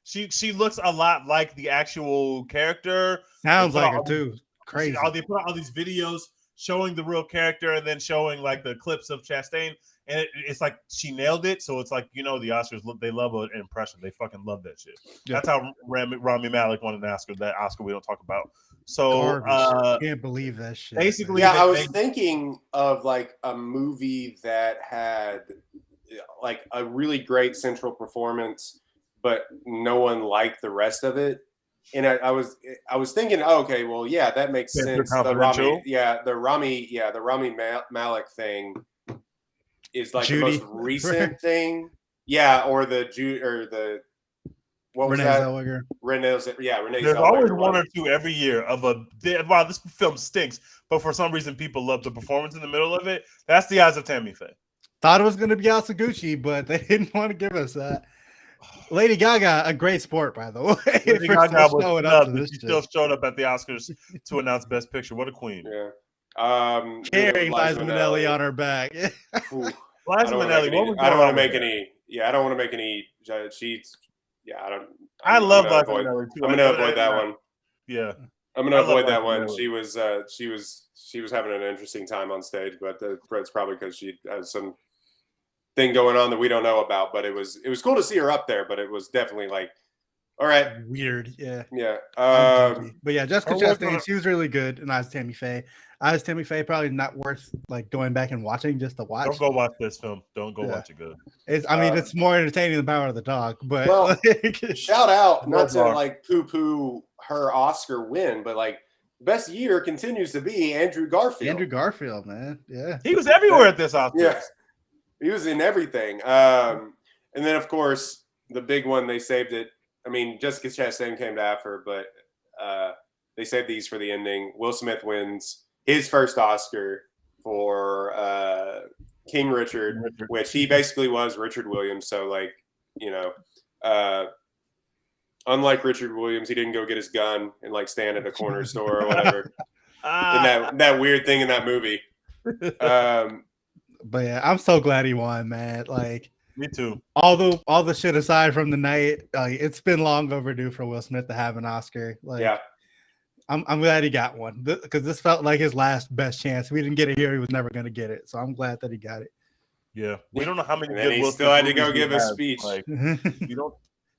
she looks a lot like the actual character. Sounds like her too. Crazy. They put out all these videos showing the real character and then showing like the clips of Chastain, and it's like she nailed it. So it's like, the Oscars, they love an impression. They fucking love that shit. Yeah. That's how Rami Malek won an Oscar. That Oscar we don't talk about. So can't believe that shit. Basically, I was thinking of like a movie that had like a really great central performance, but no one liked the rest of it. And I was thinking, okay, well, yeah, that makes sense. The Rami Malek thing is like Judy. the most recent thing. Yeah, or the what was Renee that? Zellweger. Renee There's Zellweger always one or two every year of wow, this film stinks, but for some reason people love the performance in the middle of it. That's The Eyes of Tammy Faye. Thought it was going to be Asaguchi, but they didn't want to give us that. Lady Gaga, a great sport, by the way. Lady Gaga was nuts, she still showed up at the Oscars to announce Best Picture. What a queen! Yeah, carrying Liza Minnelli on her back. Liza Minnelli. I don't want to make any. Yeah, I don't want to make any. I love Liza Minnelli too. I'm going to avoid that one. Yeah, I'm going to avoid that one. She was having an interesting time on stage, but it's probably because she has some thing going on that we don't know about. But it was cool to see her up there, but it was definitely like, all right, weird. Yeah. But yeah, Jessica Chastain, she was really good, and Tammy Faye. Tammy Faye, probably not worth like going back and watching just to watch. Don't go watch this film. Don't go watch it. Good. It's more entertaining than Power of the Dog. But shout out, not to like poo-poo her Oscar win, but like best year continues to be Andrew Garfield. Andrew Garfield, man, yeah, he was everywhere at this Oscar. Yeah, he was in everything. And then of course the big one, they saved it. I mean, Jessica Chastain came to after, but they saved these for the ending. Will Smith wins his first Oscar for King Richard, which he basically was Richard Williams. So, like, unlike Richard Williams, he didn't go get his gun and like stand at a corner store or whatever. In that weird thing in that movie. But yeah, I'm so glad he won, man. Like, me too. All the shit aside from the night, it's been long overdue for Will Smith to have an Oscar. Like, yeah. I'm glad he got one because this felt like his last best chance. If we didn't get it here, he was never going to get it. So I'm glad that he got it. Yeah, we don't know how many. And he still had to go give a speech. Like, you don't.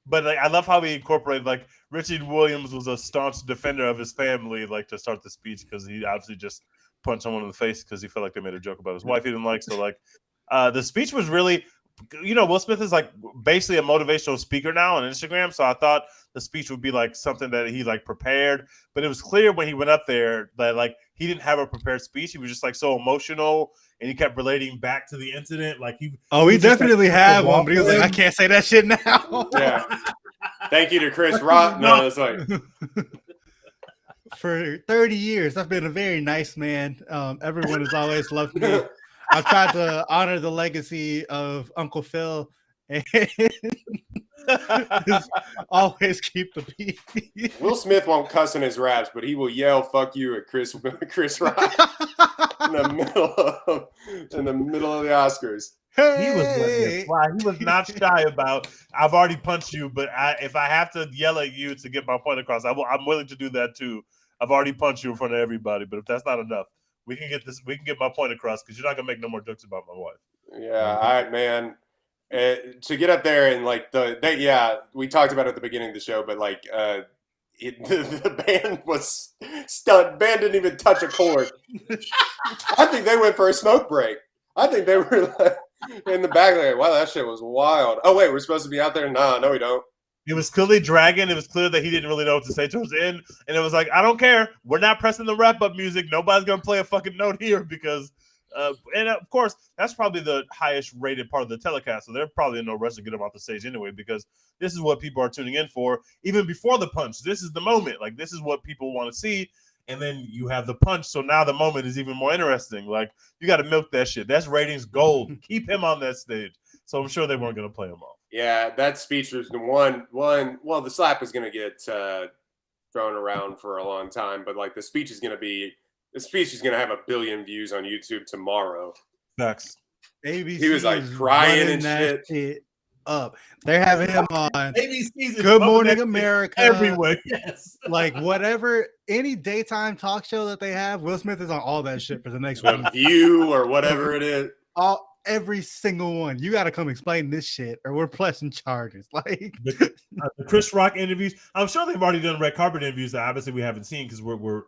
But like, I love how he incorporated like Richard Williams was a staunch defender of his family, like to start the speech because he obviously just punched someone in the face because he felt like they made a joke about his wife he didn't like. So like, the speech was really. Will Smith is like basically a motivational speaker now on Instagram. So I thought the speech would be like something that he like prepared, but it was clear when he went up there that like he didn't have a prepared speech. He was just like so emotional and he kept relating back to the incident. Like he definitely had one, but he was like, I can't say that shit now. Yeah. Thank you to Chris Rock. No, it's like for 30 years, I've been a very nice man. Everyone has always loved me. I've tried to honor the legacy of Uncle Phil and always keep the peace. Will Smith won't cuss in his raps, but he will yell "fuck you" at Chris Rock in the middle of the Oscars. Hey! He was not shy about. I've already punched you, but if I have to yell at you to get my point across, I'm willing to do that too. I've already punched you in front of everybody, but if that's not enough. We can get this. We can get my point across because you're not gonna make no more jokes about my wife. Yeah, all right, man. To get up there and like we talked about it at the beginning of the show, but like the band was stunned. Band didn't even touch a chord. I think they went for a smoke break. I think they were like, in the back like, wow, that shit was wild. Oh wait, we're supposed to be out there? No, we don't. It was clearly dragging. It was clear that he didn't really know what to say towards the end. And it was like, I don't care. We're not pressing the wrap-up music. Nobody's going to play a fucking note here because and of course, that's probably the highest rated part of the telecast. So they're probably in no rush to get him off the stage anyway because this is what people are tuning in for. Even before the punch, this is the moment. Like, this is what people want to see. And then you have the punch. So now the moment is even more interesting. Like, you got to milk that shit. That's ratings gold. Keep him on that stage. So I'm sure they weren't going to play him off. Yeah, that speech was the one. Well, the slap is going to get thrown around for a long time, but like the speech is going to have 1 billion views on YouTube tomorrow. Facts. ABC He was like is crying running and that shit. up. They're having him on ABC's Good Morning America everywhere. Yes, like whatever, any daytime talk show that they have, Will Smith is on all that shit for the next The week. View or whatever it is. Every single one. You got to come explain this shit, or we're pressing charges. Like the Chris Rock interviews. I'm sure they've already done red carpet interviews that obviously we haven't seen because we're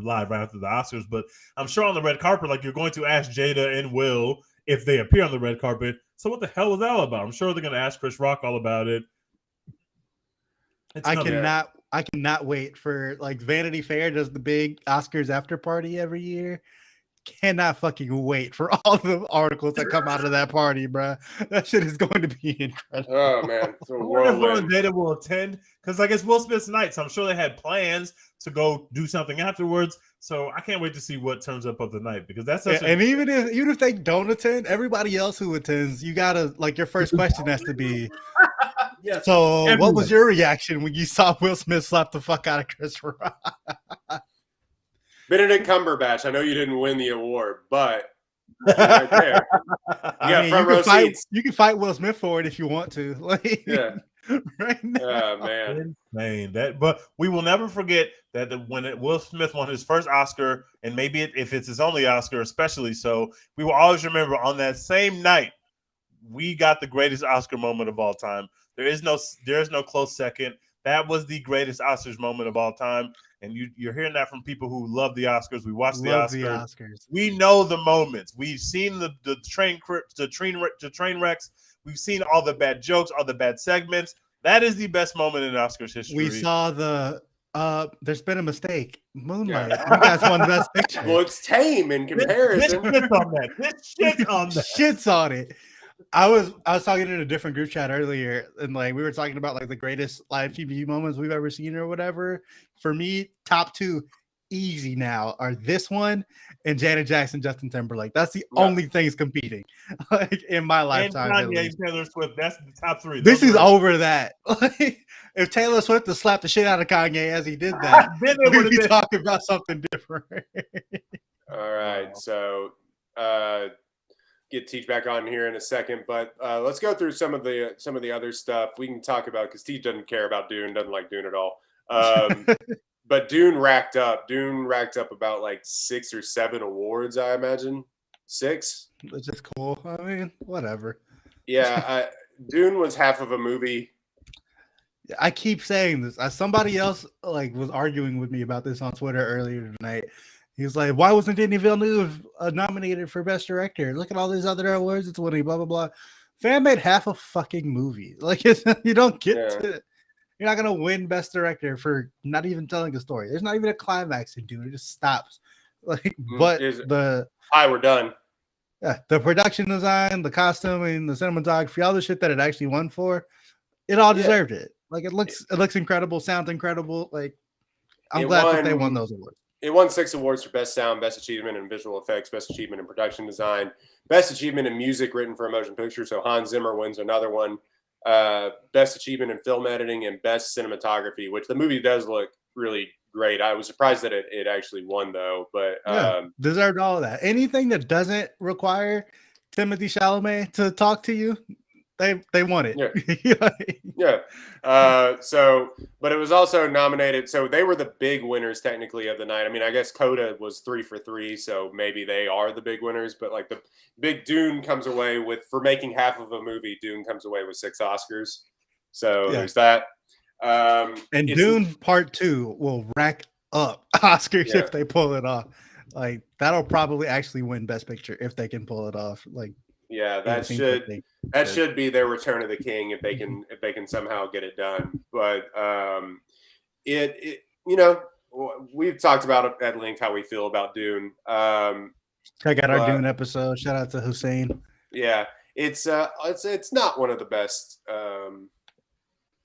live right after the Oscars. But I'm sure on the red carpet, like you're going to ask Jada and Will if they appear on the red carpet. So what the hell was that all about? I'm sure they're going to ask Chris Rock all about it. I cannot wait for, like, Vanity Fair does the big Oscars after party every year. Cannot fucking wait for all the articles that come out of that party, bro. That shit is going to be incredible. Oh man, I wonder if Will and Jada will attend, because like it's Will Smith's night, so I'm sure they had plans to go do something afterwards. So I can't wait to see what turns up of the night, because that's such and even if they don't attend, everybody else who attends, you gotta, like, your first question has to be, yes. so Everyone. What was your reaction when you saw Will Smith slap the fuck out of Chris Rock? Benedict Cumberbatch, I know you didn't win the award, but right there. You can fight Will Smith for it if you want to. Like, yeah. Right now. Oh man. Insane. But we will never forget that when Will Smith won his first Oscar, and maybe if it's his only Oscar, especially so, we will always remember on that same night, we got the greatest Oscar moment of all time. There is no close second. That was the greatest Oscars moment of all time. And you're hearing that from people who love the Oscars. We watch the Oscars. We know the moments. We've seen the train wrecks. We've seen all the bad jokes, all the bad segments. That is the best moment in Oscars history. We saw there's been a mistake. Moonlight. You guys won Best Picture. Looks tame in comparison. This shit's on that. This shit's on that. Shit's on it. I was talking in a different group chat earlier, and like we were talking about like the greatest live TV moments we've ever seen or whatever. For me, top 2 easy now are this one and Janet Jackson, Justin Timberlake. That's the only things competing like in my lifetime. And Kanye, Taylor Swift. That's the top 3. This is over that. If Taylor Swift had slapped the shit out of Kanye as he did that, we'd be talking about something different. All right, so get Teach back on here in a second, but let's go through some of the other stuff we can talk about, because Teach doesn't care about Dune, doesn't like Dune at all. But Dune racked up about like 6 or 7 awards, I imagine. 6. Which is cool. I mean, whatever. Yeah, Dune was half of a movie. I keep saying this. Somebody else like was arguing with me about this on Twitter earlier tonight. He was like, why wasn't Denis Villeneuve nominated for Best Director? Look at all these other awards it's winning, blah, blah, blah. Fan made half a fucking movie. Like, you don't get to, you're not going to win Best Director for not even telling a story. There's not even a climax in Dune. It just stops. Like, but we're done. Yeah, the production design, the costuming, the cinematography, all the shit that it actually won for, it all deserved it. Like, it looks incredible, sounds incredible. Like, I'm glad that they won those awards. It won 6 awards for Best Sound, Best Achievement in Visual Effects, Best Achievement in Production Design, Best Achievement in Music written for a Motion Picture. So Hans Zimmer wins another one. Best Achievement in Film Editing and Best Cinematography, which the movie does look really great. I was surprised that it actually won, though. But deserved all of that. Anything that doesn't require Timothée Chalamet to talk to you, they won it. But it was also nominated. So they were the big winners technically of the night. I mean, I guess Coda was 3 for 3, so maybe they are the big winners. But like the big Dune comes away with, for making half of a movie, Dune comes away with 6 Oscars. So there's that. And Dune Part 2 will rack up Oscars if they pull it off. Like, that'll probably actually win Best Picture if they can pull it off. Like, yeah, that should be their Return of the King if they can somehow get it done. But we've talked about at length how we feel about Dune. Check out our Dune episode. Shout out to Hussein. Yeah, it's not one of the best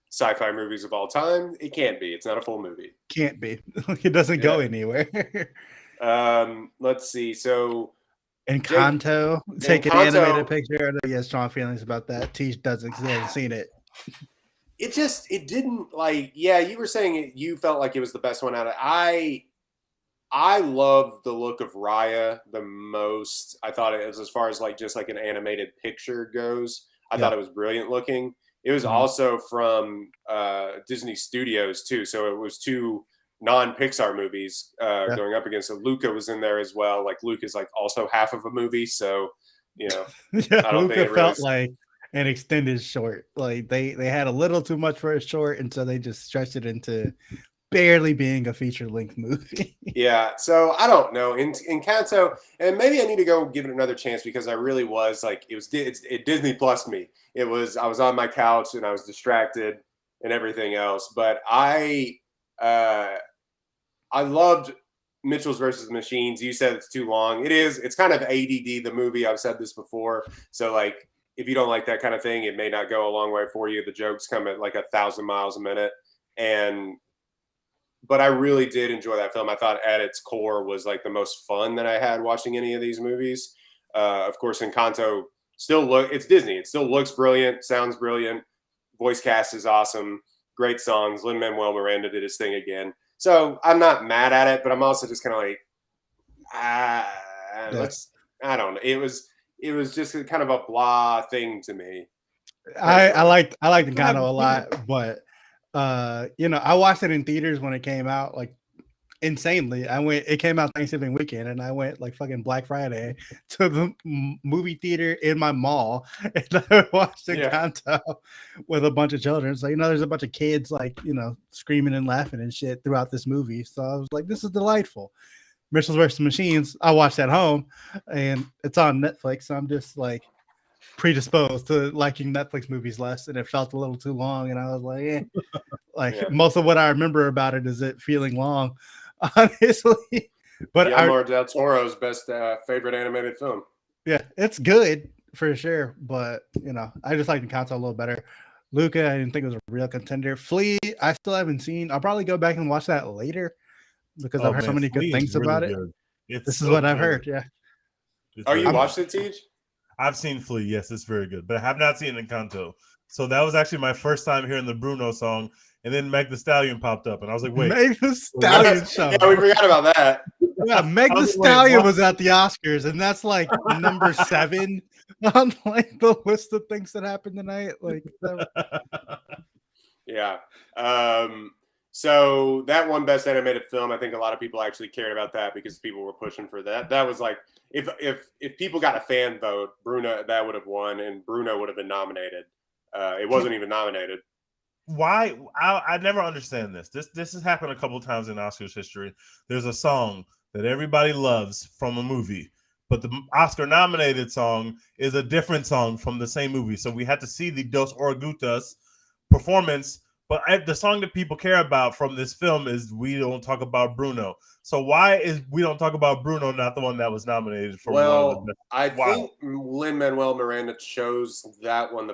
sci-fi movies of all time. It can't be. It's not a full movie. Can't be. It doesn't go anywhere. Let's see. So Encanto, take an Encanto, animated picture. He has strong feelings about that. Teach doesn't hasn't seen it. It didn't like, yeah, you were saying it, you felt like it was the best one out of, I love the look of Raya the most. I thought it was, as far as like just like an animated picture goes, I thought it was brilliant looking. It was also from Disney Studios too, so it was two non-Pixar movies going up against. So Luca was in there as well. Like Luke is like also half of a movie, so you know, I don't Luca think it really felt like an extended short. Like they had a little too much for a short, and so they just stretched it into barely being a feature-length movie. Yeah, so I don't know. In Encanto, and maybe I need to go give it another chance because I really was like, it Disney Plus me. I was on my couch and I was distracted and everything else. But I loved Mitchell's versus Machines. You said it's too long. It is. It's kind of ADD, the movie. I've said this before. So like, if you don't like that kind of thing, it may not go a long way for you. The jokes come at like 1,000 miles a minute, but I really did enjoy that film. I thought at its core was like the most fun that I had watching any of these movies. Of course, Encanto it's Disney. It still looks brilliant, sounds brilliant. Voice cast is awesome. Great songs. Lin-Manuel Miranda did his thing again. So I'm not mad at it, but I'm also just kind of like, I don't know. It was just kind of a blah thing to me. I liked Encanto a lot, but I watched it in theaters when it came out, like insanely. It came out Thanksgiving weekend, and I went like fucking Black Friday to the movie theater in my mall, and I watched Encanto with a bunch of children. So there's a bunch of kids like screaming and laughing and shit throughout this movie. So I was like, this is delightful. Mitchell's vs. Machines, I watched at home, and it's on Netflix. So I'm just like predisposed to liking Netflix movies less, and it felt a little too long, and I was like, most of what I remember about it is it feeling long, honestly. But Guillermo del Toro's best favorite animated film. Yeah, it's good for sure, but I just like Encanto a little better. Luca, I didn't think it was a real contender. Flea, I still haven't seen. I'll probably go back and watch that later because I've heard so many good things about it. This is what I've heard. Yeah. You watched it, Teach? I've seen Flea. Yes, it's very good, but I have not seen Encanto. So that was actually my first time hearing the Bruno song, and then Meg the Stallion popped up, and I was like, "Wait, Meg the Stallion show." Yeah, we forgot about that. Yeah, Meg the Stallion was at the Oscars, and that's like number 7 on like the list of things that happened tonight. Like, yeah. So that won Best Animated Film. I think a lot of people actually cared about that because people were pushing for that. That was like, if people got a fan vote, Bruno, that would have won, and Bruno would have been nominated. It wasn't even nominated. Why? I never understand this. This has happened a couple times in Oscars history. There's a song that everybody loves from a movie, but the Oscar-nominated song is a different song from the same movie. So we had to see the Dos Orugutas performance. But the song that people care about from this film is We Don't Talk About Bruno. So why is We Don't Talk About Bruno not the one that was nominated for one of the best? I think Lin-Manuel Miranda chose that one. He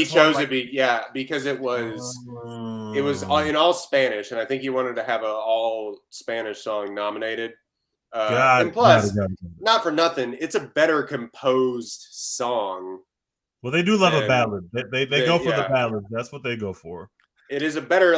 chose it because it was in all Spanish, and I think he wanted to have an all Spanish song nominated. And plus, not for nothing, it's a better composed song. Well, they do love a ballad. They go for the ballad. That's what they go for. It is a better,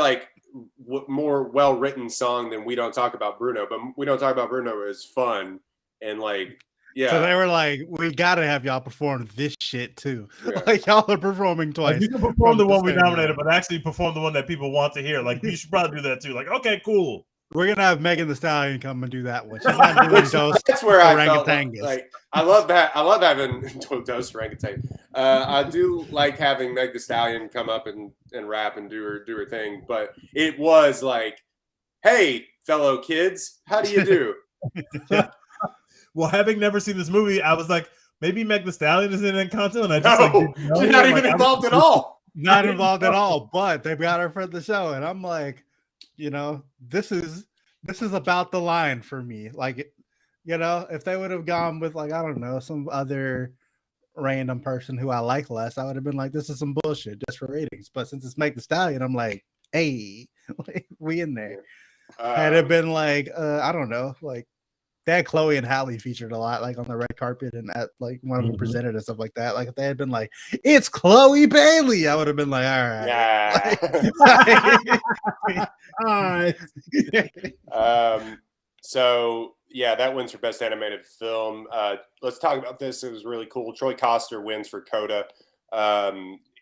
more well-written song than We Don't Talk About Bruno. But We Don't Talk About Bruno is fun. And, So they were like, we got to have y'all perform this shit, too. Yeah. Like, y'all are performing twice. You can perform the one we nominated, but actually perform the one that people want to hear. Like, you should probably do that, too. Like, okay, cool. We're gonna have Megan Thee Stallion come and do that one. She's not doing those. That's where I felt I love that. I love having Dos Orangutangas. I do like having Meg Thee Stallion come up and rap and do her thing. But it was like, hey, fellow kids, how do you do? Well, having never seen this movie, I was like, maybe Meg Thee Stallion is in Encanto, and I just she's not even involved at all. Not involved at all. But they got her for the show, and I'm like, this is about the line for me. Like, if they would have gone with I don't know, some other random person who I like less, I would have been like, this is some bullshit just for ratings. But since it's Meg Thee Stallion, I'm like, hey, we in there. Had it been like I don't know, like they had Chloe and Halle featured a lot, like on the red carpet and at like one of them presented and stuff like that. Like if they had been like, it's Chloe Bailey, I would have been like, all right. Yeah. So yeah, that wins for best animated film. Let's talk about this. It was really cool. Troy Koster wins for Coda.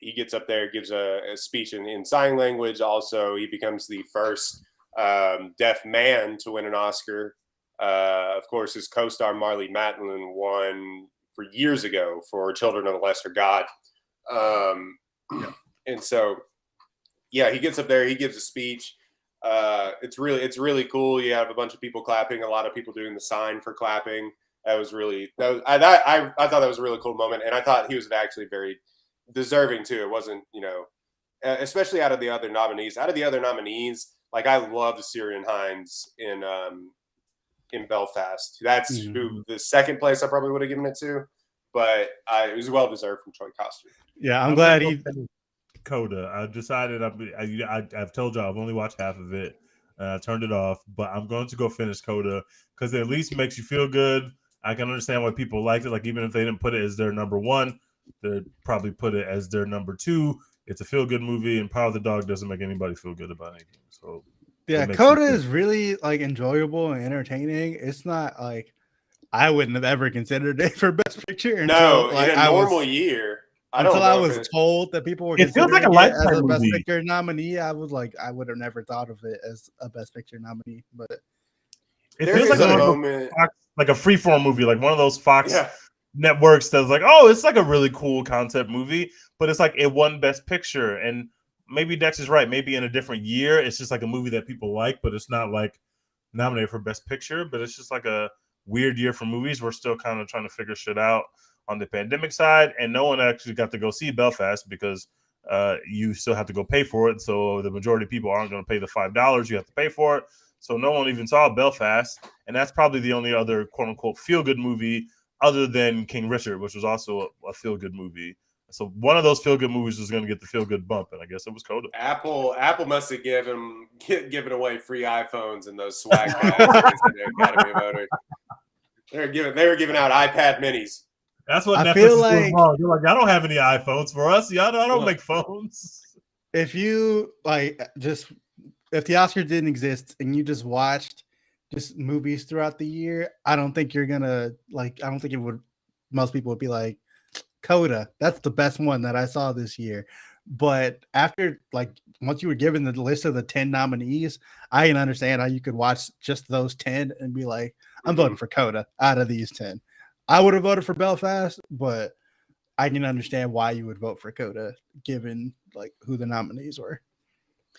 He gets up there, gives a speech in sign language. Also, he becomes the first deaf man to win an Oscar. Of course, his co-star Marlee Matlin won for years ago for Children of the Lesser God. And so, yeah, he gets up there, he gives a speech. It's really cool. You have a bunch of people clapping, a lot of people doing the sign for clapping. I thought that was a really cool moment, and I thought he was actually very deserving too. It wasn't, especially out of the other nominees. Like I love Syrian Hines in Belfast. That's who the second place I probably would have given it to, but it was well deserved from Troy Koster. Yeah, I'm glad he. Coda. I decided I've told you I've only watched half of it. I turned it off, but I'm going to go finish Coda because it at least makes you feel good. I can understand why people liked it. Like even if they didn't put it as their number one, they'd probably put it as their number two. It's a feel good movie, and Power of the Dog doesn't make anybody feel good about anything. So yeah, Coda is really like enjoyable and entertaining. It's not like I wouldn't have ever considered it for Best Picture. Until, in a normal year. I was told that people were considering like it as a Best Picture nominee. I would have never thought of it as a Best Picture nominee, but it feels like a moment, like a freeform movie, like one of those Fox networks that's like, oh, it's like a really cool concept movie, but it's like it won Best Picture. And maybe Dex is right. Maybe in a different year, it's just like a movie that people like, but it's not like nominated for Best Picture. But it's just like a weird year for movies. We're still kind of trying to figure shit out on the pandemic side, and no one actually got to go see Belfast because you still have to go pay for it. So the majority of people aren't going to pay the $5 you have to pay for it. So no one even saw Belfast, and that's probably the only other quote unquote feel good movie other than King Richard, which was also a feel good movie. So one of those feel good movies was going to get the feel good bump, and I guess it was Coda. Apple must have given away free iPhones and those swag bags in the Academy voter. They were giving out iPad minis. That's what Netflix is doing wrong. They're like, I don't have any iPhones for us. I don't make phones. If you if the Oscars didn't exist and you just watched just movies throughout the year, I don't think you're gonna I don't think it would. Most people would be like, Coda, that's the best one that I saw this year. But after once you were given the list of the 10 nominees, I can understand how you could watch just those 10 and be like, I'm voting for Coda out of these 10. I would have voted for Belfast, but I can understand why you would vote for Coda given who the nominees were.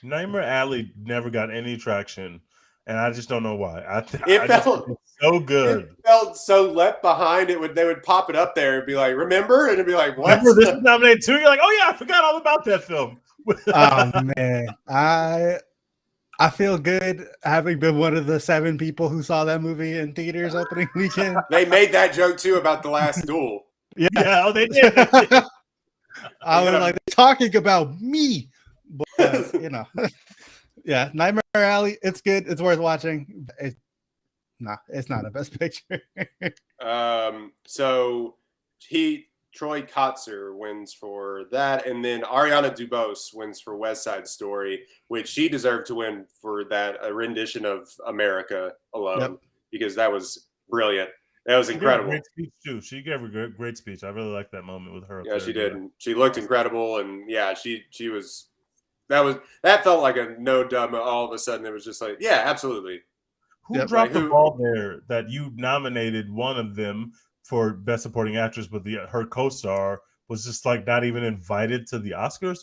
Nightmare Alley never got any traction, and I just don't know why. It felt so good. It felt so left behind. They would pop it up there and be like, "Remember?" And it'd be like, "What?" Remember this is nominated too? You're like, "Oh yeah, I forgot all about that film." Oh man, I feel good having been one of the 7 people who saw that movie in theaters opening weekend. They made that joke too about The Last Duel. Yeah, they did. I was like, they're talking about me, but yeah, Nightmare Alley. It's good. It's worth watching. It's not a Best Picture. So Troy Kotsur wins for that, and then Ariana DeBose wins for West Side Story, which she deserved to win for that rendition of America Alone, because that was brilliant. That was incredible. Great speech too. She gave a great speech. I really liked that moment with her. Yeah, she did. She looked incredible, and yeah, she was. That felt like a no dumb. All of a sudden, it was just like, yeah, absolutely. Who dropped the ball there that you nominated one of them for Best Supporting Actress, but her co-star was just not even invited to the Oscars?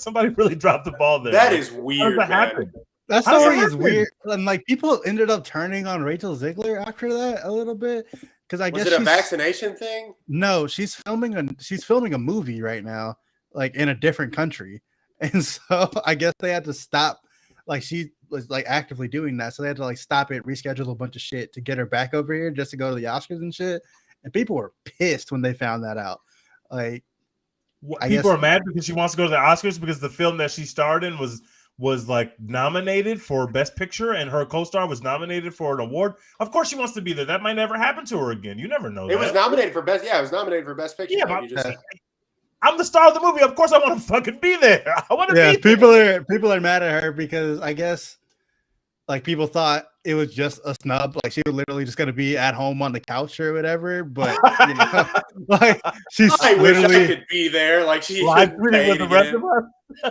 Somebody really dropped the ball there. That is weird. How does that happen? That story is weird. And people ended up turning on Rachel Zegler after that a little bit because I guess was it a vaccination thing? No, she's filming a movie right now, in a different country, and so I guess they had to stop. She was actively doing that, so they had to stop it, reschedule a bunch of shit to get her back over here just to go to the Oscars and shit. And people were pissed when they found that out. People are mad because she wants to go to the Oscars because the film that she starred in was was like nominated for Best Picture and her co-star was nominated for an award. Of course she wants to be there. That might never happen to her again. You never know. It was nominated for best. Yeah, it was nominated for Best Picture. Yeah, like you just said. I'm the star of the movie. Of course I want to fucking be there. I want to be there. People are mad at her because I guess like people thought it was just a snub. Like she was literally just gonna be at home on the couch or whatever. But you know, like she's I literally wish I could be there. Like she live tweeting with the rest of us.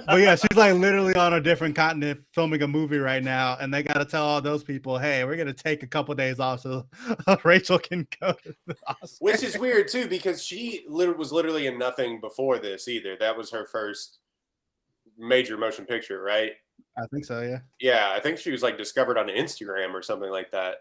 But yeah, she's like literally on a different continent filming a movie right now, and they got to tell all those people, "Hey, we're gonna take a couple days off so Rachel can go to the Oscars." Which is weird too, because she was literally in nothing before this either. That was her first major motion picture, right? I think so. Yeah. Yeah, I think she was like discovered on Instagram or something like that.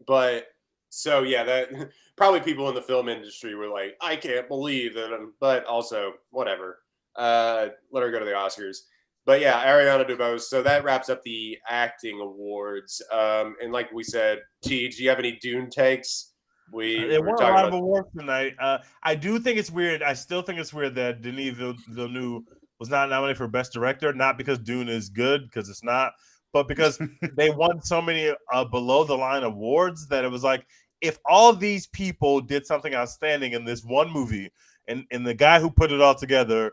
But so yeah, that probably people in the film industry were like, "I can't believe that," but also whatever. Let her go to the Oscars. But yeah, Ariana DeBose. So that wraps up the acting awards. And like we said, G, do you have any Dune takes? They won a lot of awards tonight. I do think it's weird. I still think it's weird that Denis Villeneuve was not nominated for Best Director, not because Dune is good, because it's not, but because they won so many below the line awards that it was like, if all these people did something outstanding in this one movie, and the guy who put it all together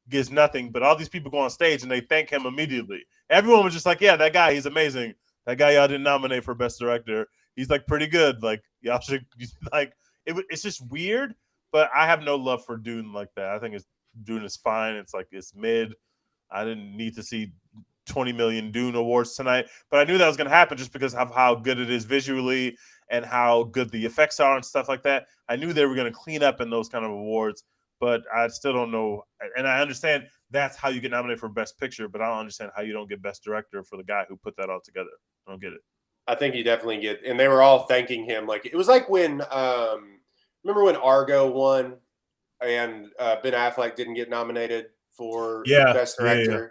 gets nothing, but all these people go on stage and they thank him immediately. Everyone was just like, yeah, that guy, he's amazing. That guy y'all didn't nominate for Best Director. He's like pretty good. Like y'all should like it's just weird, but I have no love for Dune like that. I think Dune is fine. It's like it's mid. I didn't need to see 20 million Dune awards tonight, but I knew that was going to happen just because of how good it is visually and how good the effects are and stuff like that. I knew they were going to clean up in those kind of awards, but I still don't know. And I understand that's how you get nominated for Best Picture, but I don't understand how you don't get Best Director for the guy who put that all together. I don't get it. I think you definitely get, and they were all thanking him. Like it was like when, remember when Argo won and Ben Affleck didn't get nominated for Best Director? Yeah.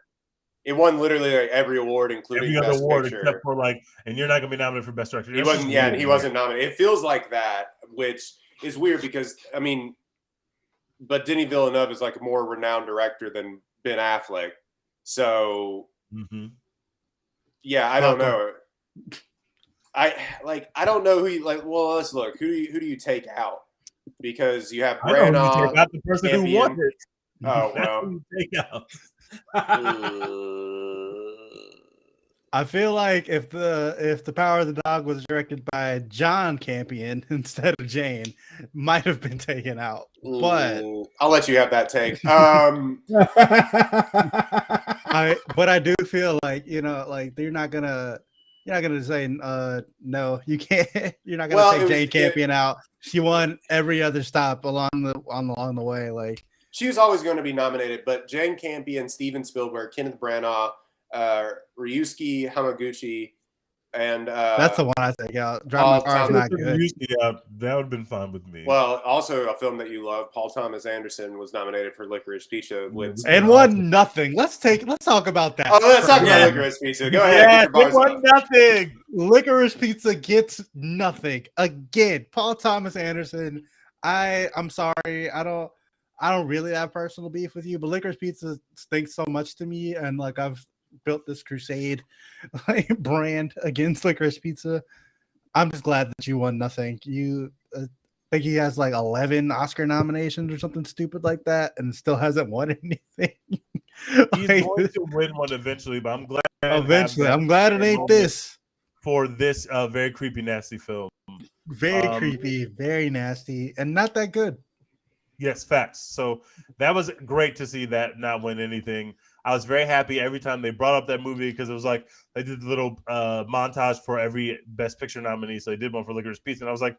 It won literally like every award, including every other Best award, Picture. except for like, and you're not gonna be nominated for Best Director. He wasn't. Yeah, and he wasn't nominated. It feels like that, which is weird because I mean, but Denis Villeneuve is like a more renowned director than Ben Affleck, so yeah, I don't know. I don't know who you like. Well, let's look. Who do you take out? Because you have Branagh. Not the person who won it. Oh well. Take out. I feel like if the Power of the Dog was directed by John Campion instead of Jane, might have been taken out. But I'll let you have that take. But I do feel like like you're not gonna say no, you can't. You're not gonna take Jane Campion out. She won every other stop along the way. Like she was always going to be nominated, but Jane Campion, Steven Spielberg, Kenneth Branagh, Ryusuke Hamaguchi, and that's the one I take out. Driving My Car is not good. That would have been fun with me. Well, also a film that you love, Paul Thomas Anderson was nominated for Licorice Pizza and won nothing. Let's talk about that. Oh, let's talk about Licorice Pizza. Go ahead. Yeah, won nothing. Licorice Pizza gets nothing again. Paul Thomas Anderson. I'm sorry. I don't really have personal beef with you, but Licorice Pizza stinks so much to me, and like I've built this crusade brand against Licorice Pizza. I'm just glad that you won nothing. You think he has like 11 Oscar nominations or something stupid like that, and still hasn't won anything. He's going to win one eventually, but I'm glad. Eventually, I'm glad it ain't this for this very creepy, nasty film. Very creepy, very nasty, and not that good. Yes, facts. So that was great to see that not win anything. I was very happy every time they brought up that movie because it was like they did the little montage for every Best Picture nominee. So they did one for Licorice Pizza, and I was like,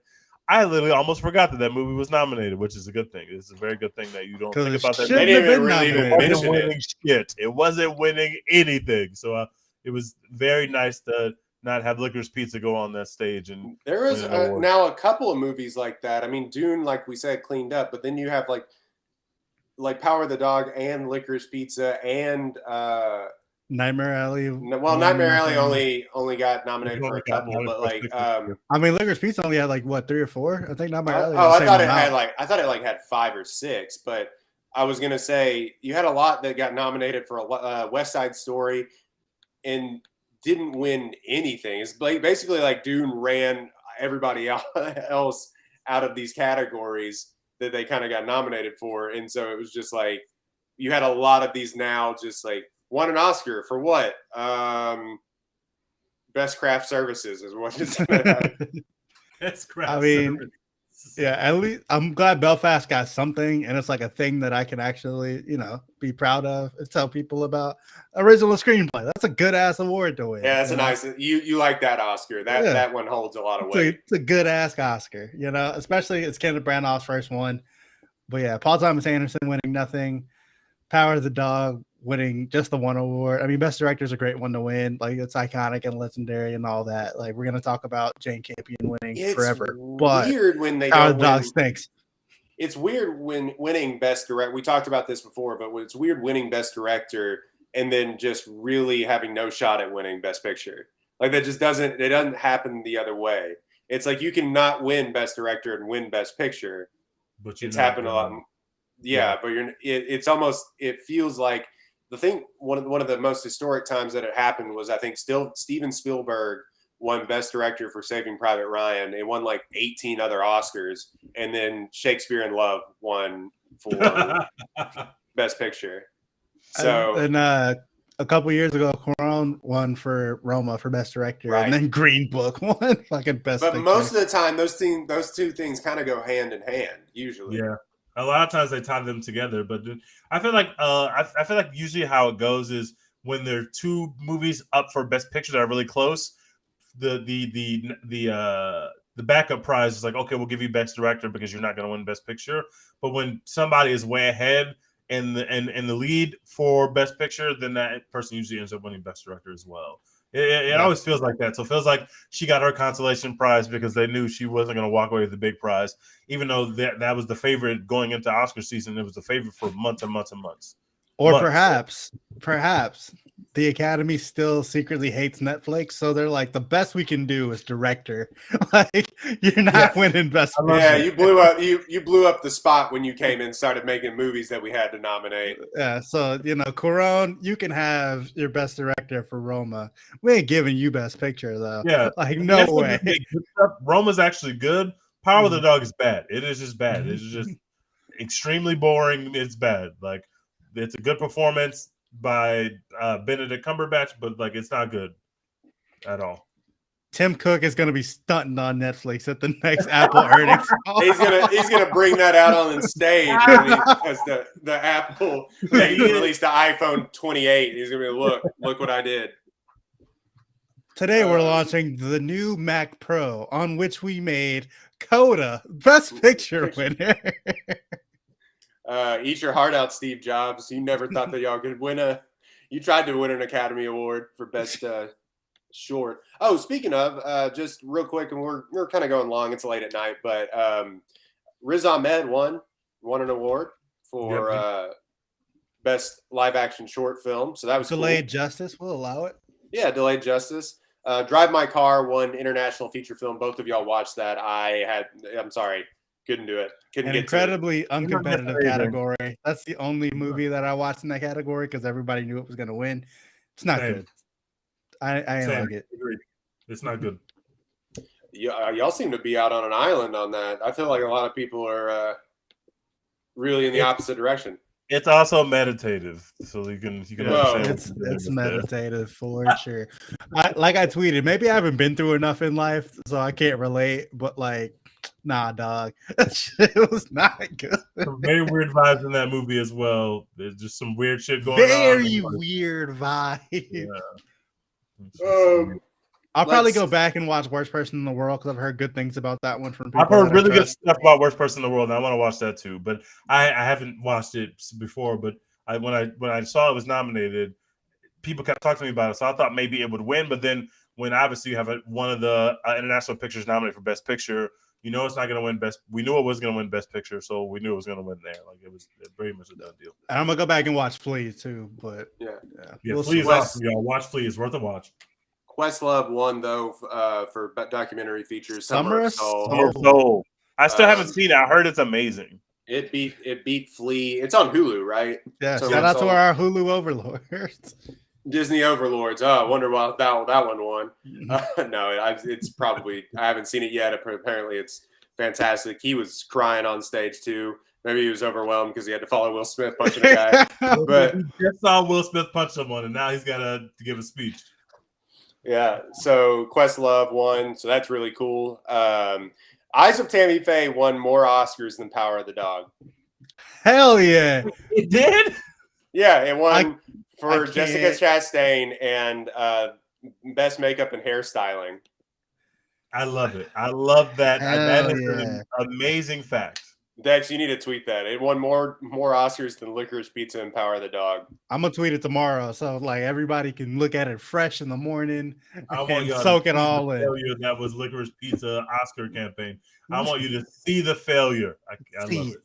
I literally almost forgot that movie was nominated, which is a good thing. It's a very good thing that you don't think about that. It wasn't winning anything. So it was very nice to not have Licorice Pizza go on that stage. And there is now a couple of movies like that. I mean, Dune, like we said, cleaned up, but then you have like Power of the Dog and Licorice Pizza and Nightmare Alley. Well, Nightmare Alley only got nominated for a couple, but like I mean, Licorice Pizza only had like what 3 or 4. I think Nightmare Alley. I thought it had 5 or 6, but I was gonna say you had a lot that got nominated for a West Side Story and didn't win anything. It's basically like Dune ran everybody else out of these categories that they kind of got nominated for, and so it was just like you had a lot of these now just like won an Oscar for what? Best craft services is what it's gonna have. Best craft I mean, service. yeah, at least I'm glad Belfast got something, and it's like a thing that I can actually, be proud of and tell people about. Original screenplay. That's a good ass award to win. Yeah, that's a nice. You like that Oscar? That one holds a lot of weight. It's a good ass Oscar, especially it's Kenneth Branagh's first one. But yeah, Paul Thomas Anderson winning nothing. Power of the Dog winning just the one award. I mean, Best Director is a great one to win. Like, it's iconic and legendary and all that. Like, we're gonna talk about Jane Campion winning forever. But weird when they Power don't of the Dog win. stinks. It's weird when winning Best Director. We talked about this before, but it's weird winning Best Director and then just really having no shot at winning Best Picture. Like, that just doesn't. It doesn't happen the other way. It's like you can not win Best Director and win Best Picture. But it's happened a lot. Yeah, but it's almost. It feels like the thing. One of the most historic times that it happened was, I think, still Steven Spielberg won Best Director for Saving Private Ryan. It won like 18 other Oscars, and then Shakespeare in Love won for Best Picture. So and a couple years ago, Cuarón won for Roma for Best Director, right. And then Green Book won fucking Best But Picture. most of the time, those two things kind of go hand in hand. Usually, yeah. A lot of times they tie them together, but I feel like I feel like usually how it goes is when there are two movies up for Best Picture that are really close, the backup prize is like, okay, we'll give you Best Director because you're not going to win Best Picture. But when somebody is way ahead in the lead for Best Picture, then that person usually ends up winning Best Director as well. It always feels like that. So it feels like she got her consolation prize because they knew she wasn't going to walk away with the big prize, even though that was the favorite going into Oscar season. It was the favorite for months and months and months. Or perhaps the Academy still secretly hates Netflix, so they're like, the best we can do is director. Like, you're not winning Best Picture. Yeah, you blew up the spot when you came in and started making movies that we had to nominate. Yeah, so Cuarón, you can have your Best Director for Roma. We ain't giving you Best Picture though. Yeah, like no way. Roma's actually good. Power of the Dog is bad. It is just bad. It's just extremely boring. It's bad. Like, it's a good performance by Benedict Cumberbatch, but like, it's not good at all. Tim Cook is going to be stunting on Netflix at the next Apple earnings. He's gonna bring that out on the stage because the Apple he released the iPhone 28. He's gonna be look what I did. Today we're launching the new Mac Pro, on which we made Coda Best Picture winner. Eat your heart out, Steve Jobs. You never thought that y'all could win you tried to win an Academy Award for Best Short. Oh, speaking of, just real quick, and we're kind of going long. It's late at night, but Riz Ahmed won an award for Best Live Action Short Film. So that was Delayed cool. Justice will allow it. Yeah, Delayed Justice. Drive My Car won International Feature Film. Both of y'all watched that. I'm sorry. Couldn't do it. Couldn't get incredibly uncompetitive category. That's the only movie that I watched in that category because everybody knew it was going to win. It's not good. I ain't like it. It's not good. Y'all seem to be out on an island on that. I feel like a lot of people are really in the opposite direction. It's also meditative, so you can understand. It's meditative for sure. I tweeted, maybe I haven't been through enough in life, so I can't relate. But like, nah, dog, it was not good. Some very weird vibes in that movie as well. There's just some weird shit going on. Very weird vibe. Yeah. I'll probably go back and watch Worst Person in the World because I've heard good things about that one from people. I've heard really good stuff about Worst Person in the World, and I want to watch that too. But I haven't watched it before. But when I saw it was nominated, people kept talking to me about it, so I thought maybe it would win. But then when obviously you have one of the international pictures nominated for Best Picture, it's not going to win Best. We knew it was going to win Best Picture, so we knew it was going to win there. Like, it was very much a done deal. And I'm gonna go back and watch Flea too. But yeah, Flea is awesome, y'all. Watch Flea; it's worth a watch. Questlove won though for documentary features. Summer of Soul. I still haven't seen it. I heard it's amazing. It beat Flea. It's on Hulu, right? Yeah, So shout out it's to all our Hulu overlords. Disney overlords. Oh, I wonder why that one won. No, it's probably I haven't seen it yet. Apparently, it's fantastic. He was crying on stage too. Maybe he was overwhelmed because he had to follow Will Smith punching a guy. But we just saw Will Smith punch someone, and now he's got to give a speech. Yeah, so Questlove won, so that's really cool. Eyes of Tammy Faye won more Oscars than Power of the Dog. Hell yeah! It did? Yeah, it won for I Jessica Chastain and Best Makeup and Hairstyling. I love it. I love that. That is yeah. an amazing fact. Dex, you need to tweet that. It won more Oscars than Licorice Pizza and Power of the Dog. I'm gonna tweet it tomorrow, so like everybody can look at it fresh in the morning I want and you soak it all in. Failure that was Licorice Pizza Oscar campaign. I want you to see the failure. I love it.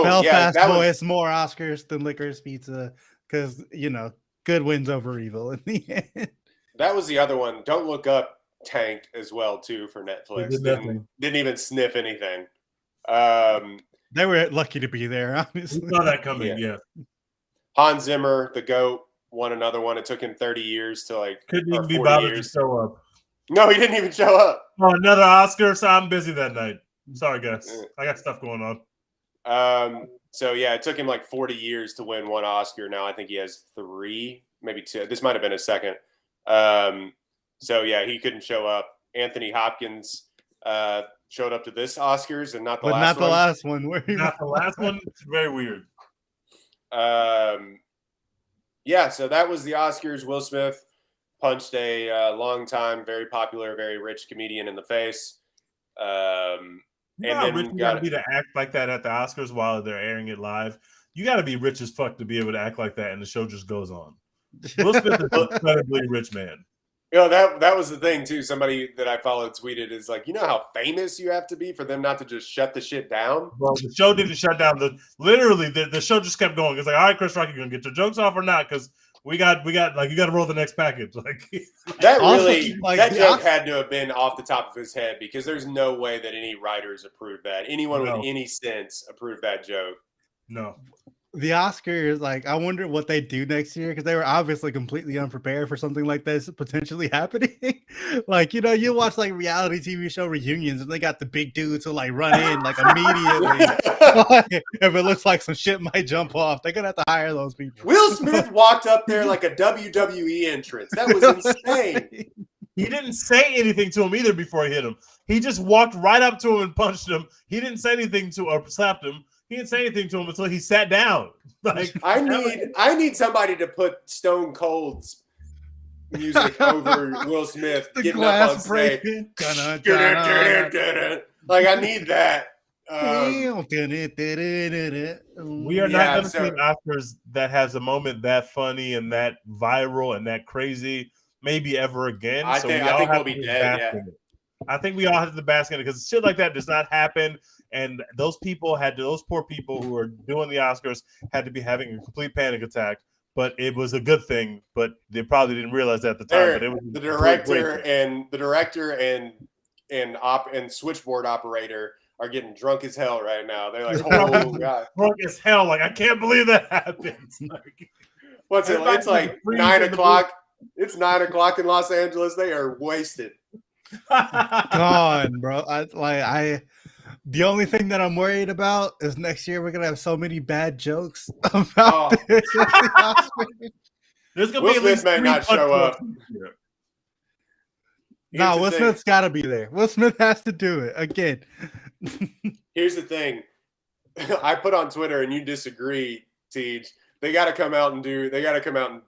Belfast Boys more Oscars than Licorice Pizza because good wins over evil in the end. That was the other one. Don't Look Up tanked as well too for Netflix. Didn't even sniff anything. They were lucky to be there, honestly. We saw that coming, yeah. Hans Zimmer, the GOAT, won another one. It took him 30 years to couldn't even be bothered to show up. No, he didn't even show up. Oh, another Oscar, so I'm busy that night. Sorry, guys. I got stuff going on. So yeah, it took him 40 years to win one Oscar. Now I think he has 3, maybe 2. This might have been his second. So yeah, he couldn't show up. Anthony Hopkins showed up to this Oscars and not the last one. Not the last one. Not the last one. It's very weird. Yeah, so that was the Oscars. Will Smith punched a long-time, very popular, very rich comedian in the face. And then rich you gotta be to act like that at the Oscars while they're airing it live. You got to be rich as fuck to be able to act like that, and the show just goes on. Will Smith is an incredibly rich man. That was the thing too. Somebody that I followed tweeted is how famous you have to be for them not to just shut the shit down. Well, the show didn't shut down. The show just kept going. It's all right, Chris Rock, you gonna get your jokes off or not? Because we got you got to roll the next package. That joke had to have been off the top of his head because there's no way that any writers approved that. Anyone with any sense approved that joke. No. The Oscars, I wonder what they do next year because they were obviously completely unprepared for something like this potentially happening. You watch reality TV show reunions and they got the big dudes who run in immediately. If it looks like some shit might jump off, they're gonna have to hire those people. Will Smith walked up there like a WWE entrance. That was insane. He didn't say anything to him either before he hit him. He just walked right up to him and punched him. He didn't say anything or slapped him. He didn't say anything to him until he sat down. I need somebody to put Stone Cold's music over Will Smith getting up on stage. I need that. We are not going to see an Oscars that has a moment that funny and that viral and that crazy maybe ever again. I think we'll be dead. Yeah. I think we all have to bask in it because shit like that does not happen. And those poor people who are doing the Oscars had to be having a complete panic attack. But it was a good thing. But they probably didn't realize that at the time. But it was the director and switchboard operator are getting drunk as hell right now. They're like, oh god, drunk as hell. I can't believe that happens. What's it? It's 9 o'clock. It's 9 o'clock in Los Angeles. They are wasted. Gone, bro. The only thing that I'm worried about is next year we're gonna have so many bad jokes about this. There's gonna Will Smith may not show up. No, Will Smith's got to be there. Will Smith has to do it again. Here's the thing. I put on Twitter, and you disagree, Tej. They got to come out and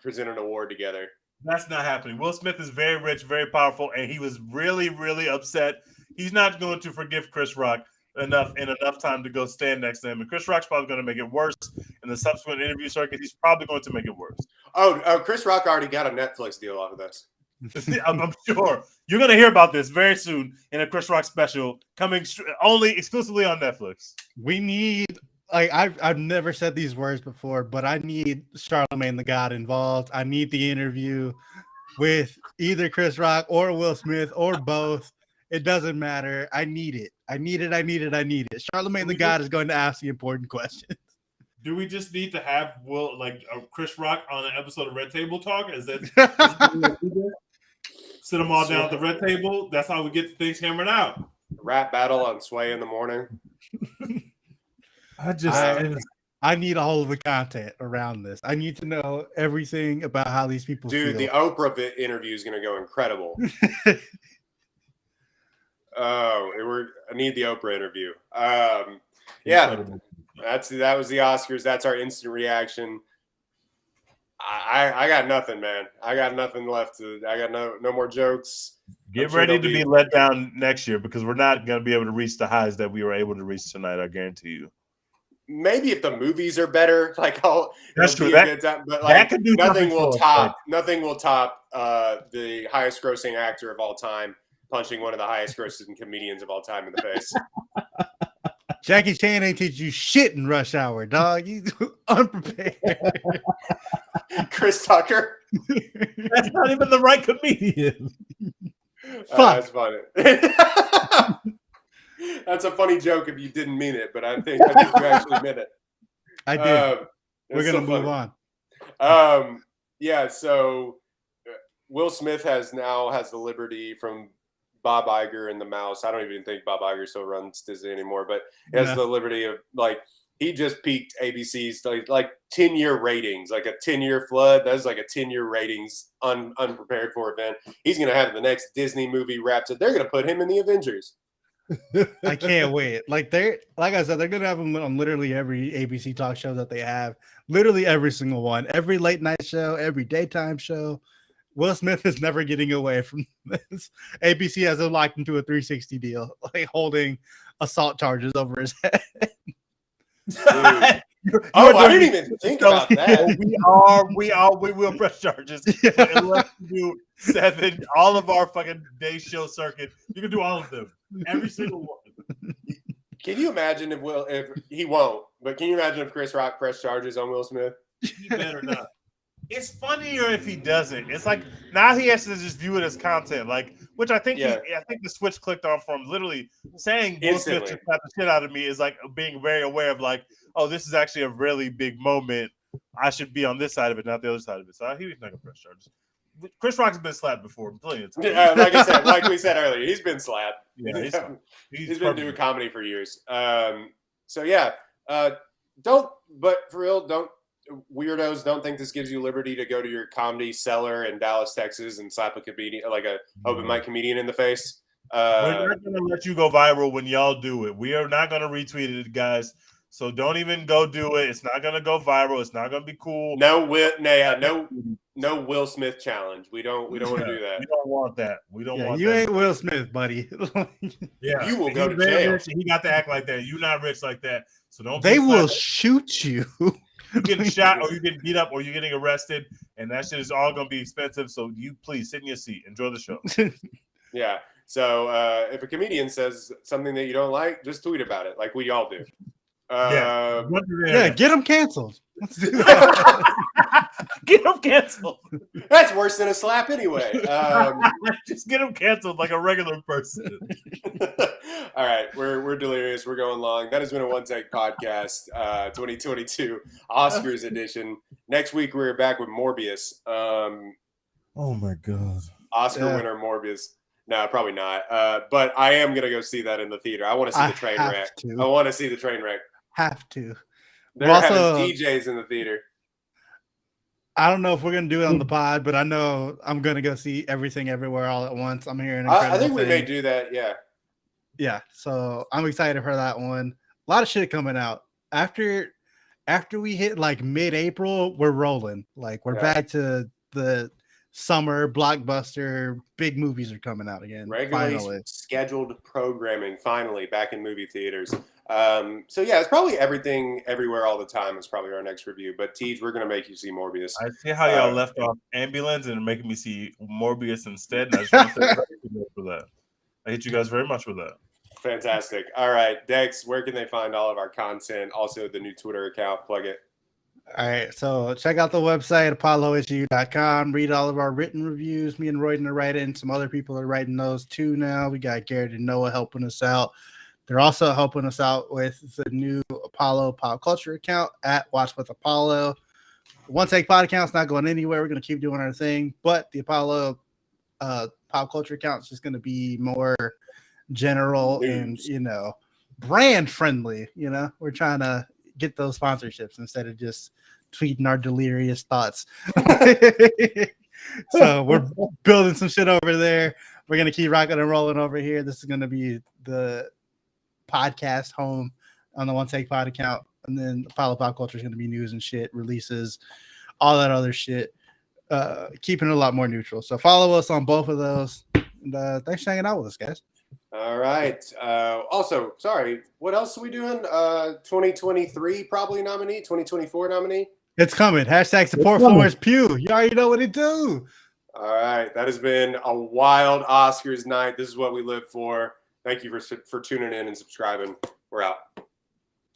present an award together. That's not happening. Will Smith is very rich, very powerful, and he was really, really upset. He's not going to forgive Chris Rock enough time to go stand next to him. And Chris Rock's probably going to make it worse in the subsequent interview circuit. He's probably going to make it worse. Oh, Chris Rock already got a Netflix deal off of this. I'm sure you're going to hear about this very soon in a Chris Rock special coming only exclusively on Netflix. We need, I've never said these words before, but I need Charlamagne the God involved. I need the interview with either Chris Rock or Will Smith or both. It doesn't matter. I need it. I need it. I need it. I need it. Charlemagne the God is going to ask the important questions. Do we just need to have Chris Rock on an episode of Red Table Talk? Is that sit them all down at the red table? That's how we get things hammered out. Rap battle on Sway in the morning. I need all of the content around this. I need to know everything about how these people feel. Dude, the Oprah interview is going to go incredible. I need the Oprah interview. Yeah, that was the Oscars. That's our instant reaction. I got nothing, man. I got nothing left. I got no more jokes. Get ready to be let down next year because we're not going to be able to reach the highs that we were able to reach tonight. I guarantee you. Maybe if the movies are better, like that's true. But like nothing will top the highest grossing actor of all time punching one of the highest grossing comedians of all time in the face. Jackie Chan ain't teach you shit in Rush Hour, dog. You unprepared. Chris Tucker. That's not even the right comedian. That's funny. That's a funny joke if you didn't mean it, but I think you actually meant it. I did. We're gonna move on. Yeah. So Will Smith has the liberty from Bob Iger and the Mouse. I don't even think Bob Iger still runs Disney anymore, but he has the liberty of he just peaked ABC's like 10-year ratings, like a 10-year flood. That's like a 10-year ratings unprepared for event. He's gonna have the next Disney movie wrapped up. They're gonna put him in the Avengers. I can't wait. Like I said, they're gonna have him on literally every ABC talk show that they have. Literally every single one, every late night show, every daytime show. Will Smith is never getting away from this. ABC has him locked into a 360 deal, like holding assault charges over his head. I didn't even think about that. We will press charges. Unless you do 7, all of our fucking day show circuit. You can do all of them. Every single one. Can you imagine if he won't, but can you imagine if Chris Rock pressed charges on Will Smith? He better not. It's funnier if he doesn't. It's like now he has to just view it as content, which I think I think the switch clicked on from literally saying Will Smith just got the shit out of me is like being very aware of this is actually a really big moment. I should be on this side of it, not the other side of it. So he was not gonna press charges. Chris Rock's been slapped before, plenty of times. Like we said earlier, he's been slapped. Yeah, he's been doing comedy for years. Weirdos don't think this gives you liberty to go to your comedy cellar in Dallas, Texas, and slap a comedian, like a open mic comedian in the face. We're not gonna let you go viral when y'all do it. We are not gonna retweet it, guys. So don't even go do it. It's not gonna go viral. It's not gonna be cool. No Will Smith challenge. We don't want to do that. We don't want that. We don't want. You ain't Will Smith, buddy. You will go to jail. Rich, he got to act like that. You're not rich like that. So don't. They will shoot you. You're getting shot, or you're getting beat up, or you're getting arrested, and that shit is all gonna be expensive. So you please sit in your seat, enjoy the show. Yeah. So if a comedian says something that you don't like, just tweet about it, like we all do. Get them canceled. Let's do that. Get them canceled. That's worse than a slap anyway. Just get them canceled like a regular person. All right, we're delirious. We're going long. That has been a One Take Podcast, 2022 Oscars edition. Next week we're back with Morbius. Oh my god, Oscar winner Morbius. No, probably not. But I am gonna go see that in the theater. I want to see the train wreck. I want to see the train wreck. Have to. They're having DJs in the theater. I don't know if we're gonna do it on the pod, but I know I'm gonna go see Everything Everywhere All at Once. I'm hearing. I think we may do that. Yeah. Yeah. So I'm excited for that one. A lot of shit coming out after we hit like mid-April. We're rolling. Like we're back to the summer blockbuster. Big movies are coming out again. Regularly scheduled programming finally back in movie theaters. So yeah, it's probably Everything Everywhere All the Time is probably our next review. But Tej, we're gonna make you see Morbius. I see how y'all left off Ambulance and making me see Morbius instead. And I just want to say thank you for that. I hate you guys very much for that. Fantastic. All right, Dex, where can they find all of our content? Also, the new Twitter account. Plug it. All right, so check out the website, apollohu.com. Read all of our written reviews. Me and Royden are writing. Some other people are writing those too now. We got Garrett and Noah helping us out. They're also helping us out with the new Apollo pop culture account at Watch with Apollo. The One Take Pod account's not going anywhere. We're going to keep doing our thing, but the Apollo pop culture account is just going to be more general and, brand friendly. We're trying to get those sponsorships instead of just tweeting our delirious thoughts. So we're building some shit over there. We're going to keep rocking and rolling over here. This is going to be the podcast home on the One Take Pod account. And then Apollo Pop Culture is going to be news and shit, releases, all that other shit. Keeping it a lot more neutral. So follow us on both of those. And thanks for hanging out with us, guys. All right. Also, sorry, what else are we doing? 2023 probably nominee, 2024 nominee. It's coming. Hashtag support Florence Pugh. You already know what to do. All right. That has been a wild Oscars night. This is what we live for. Thank you for tuning in and subscribing. We're out.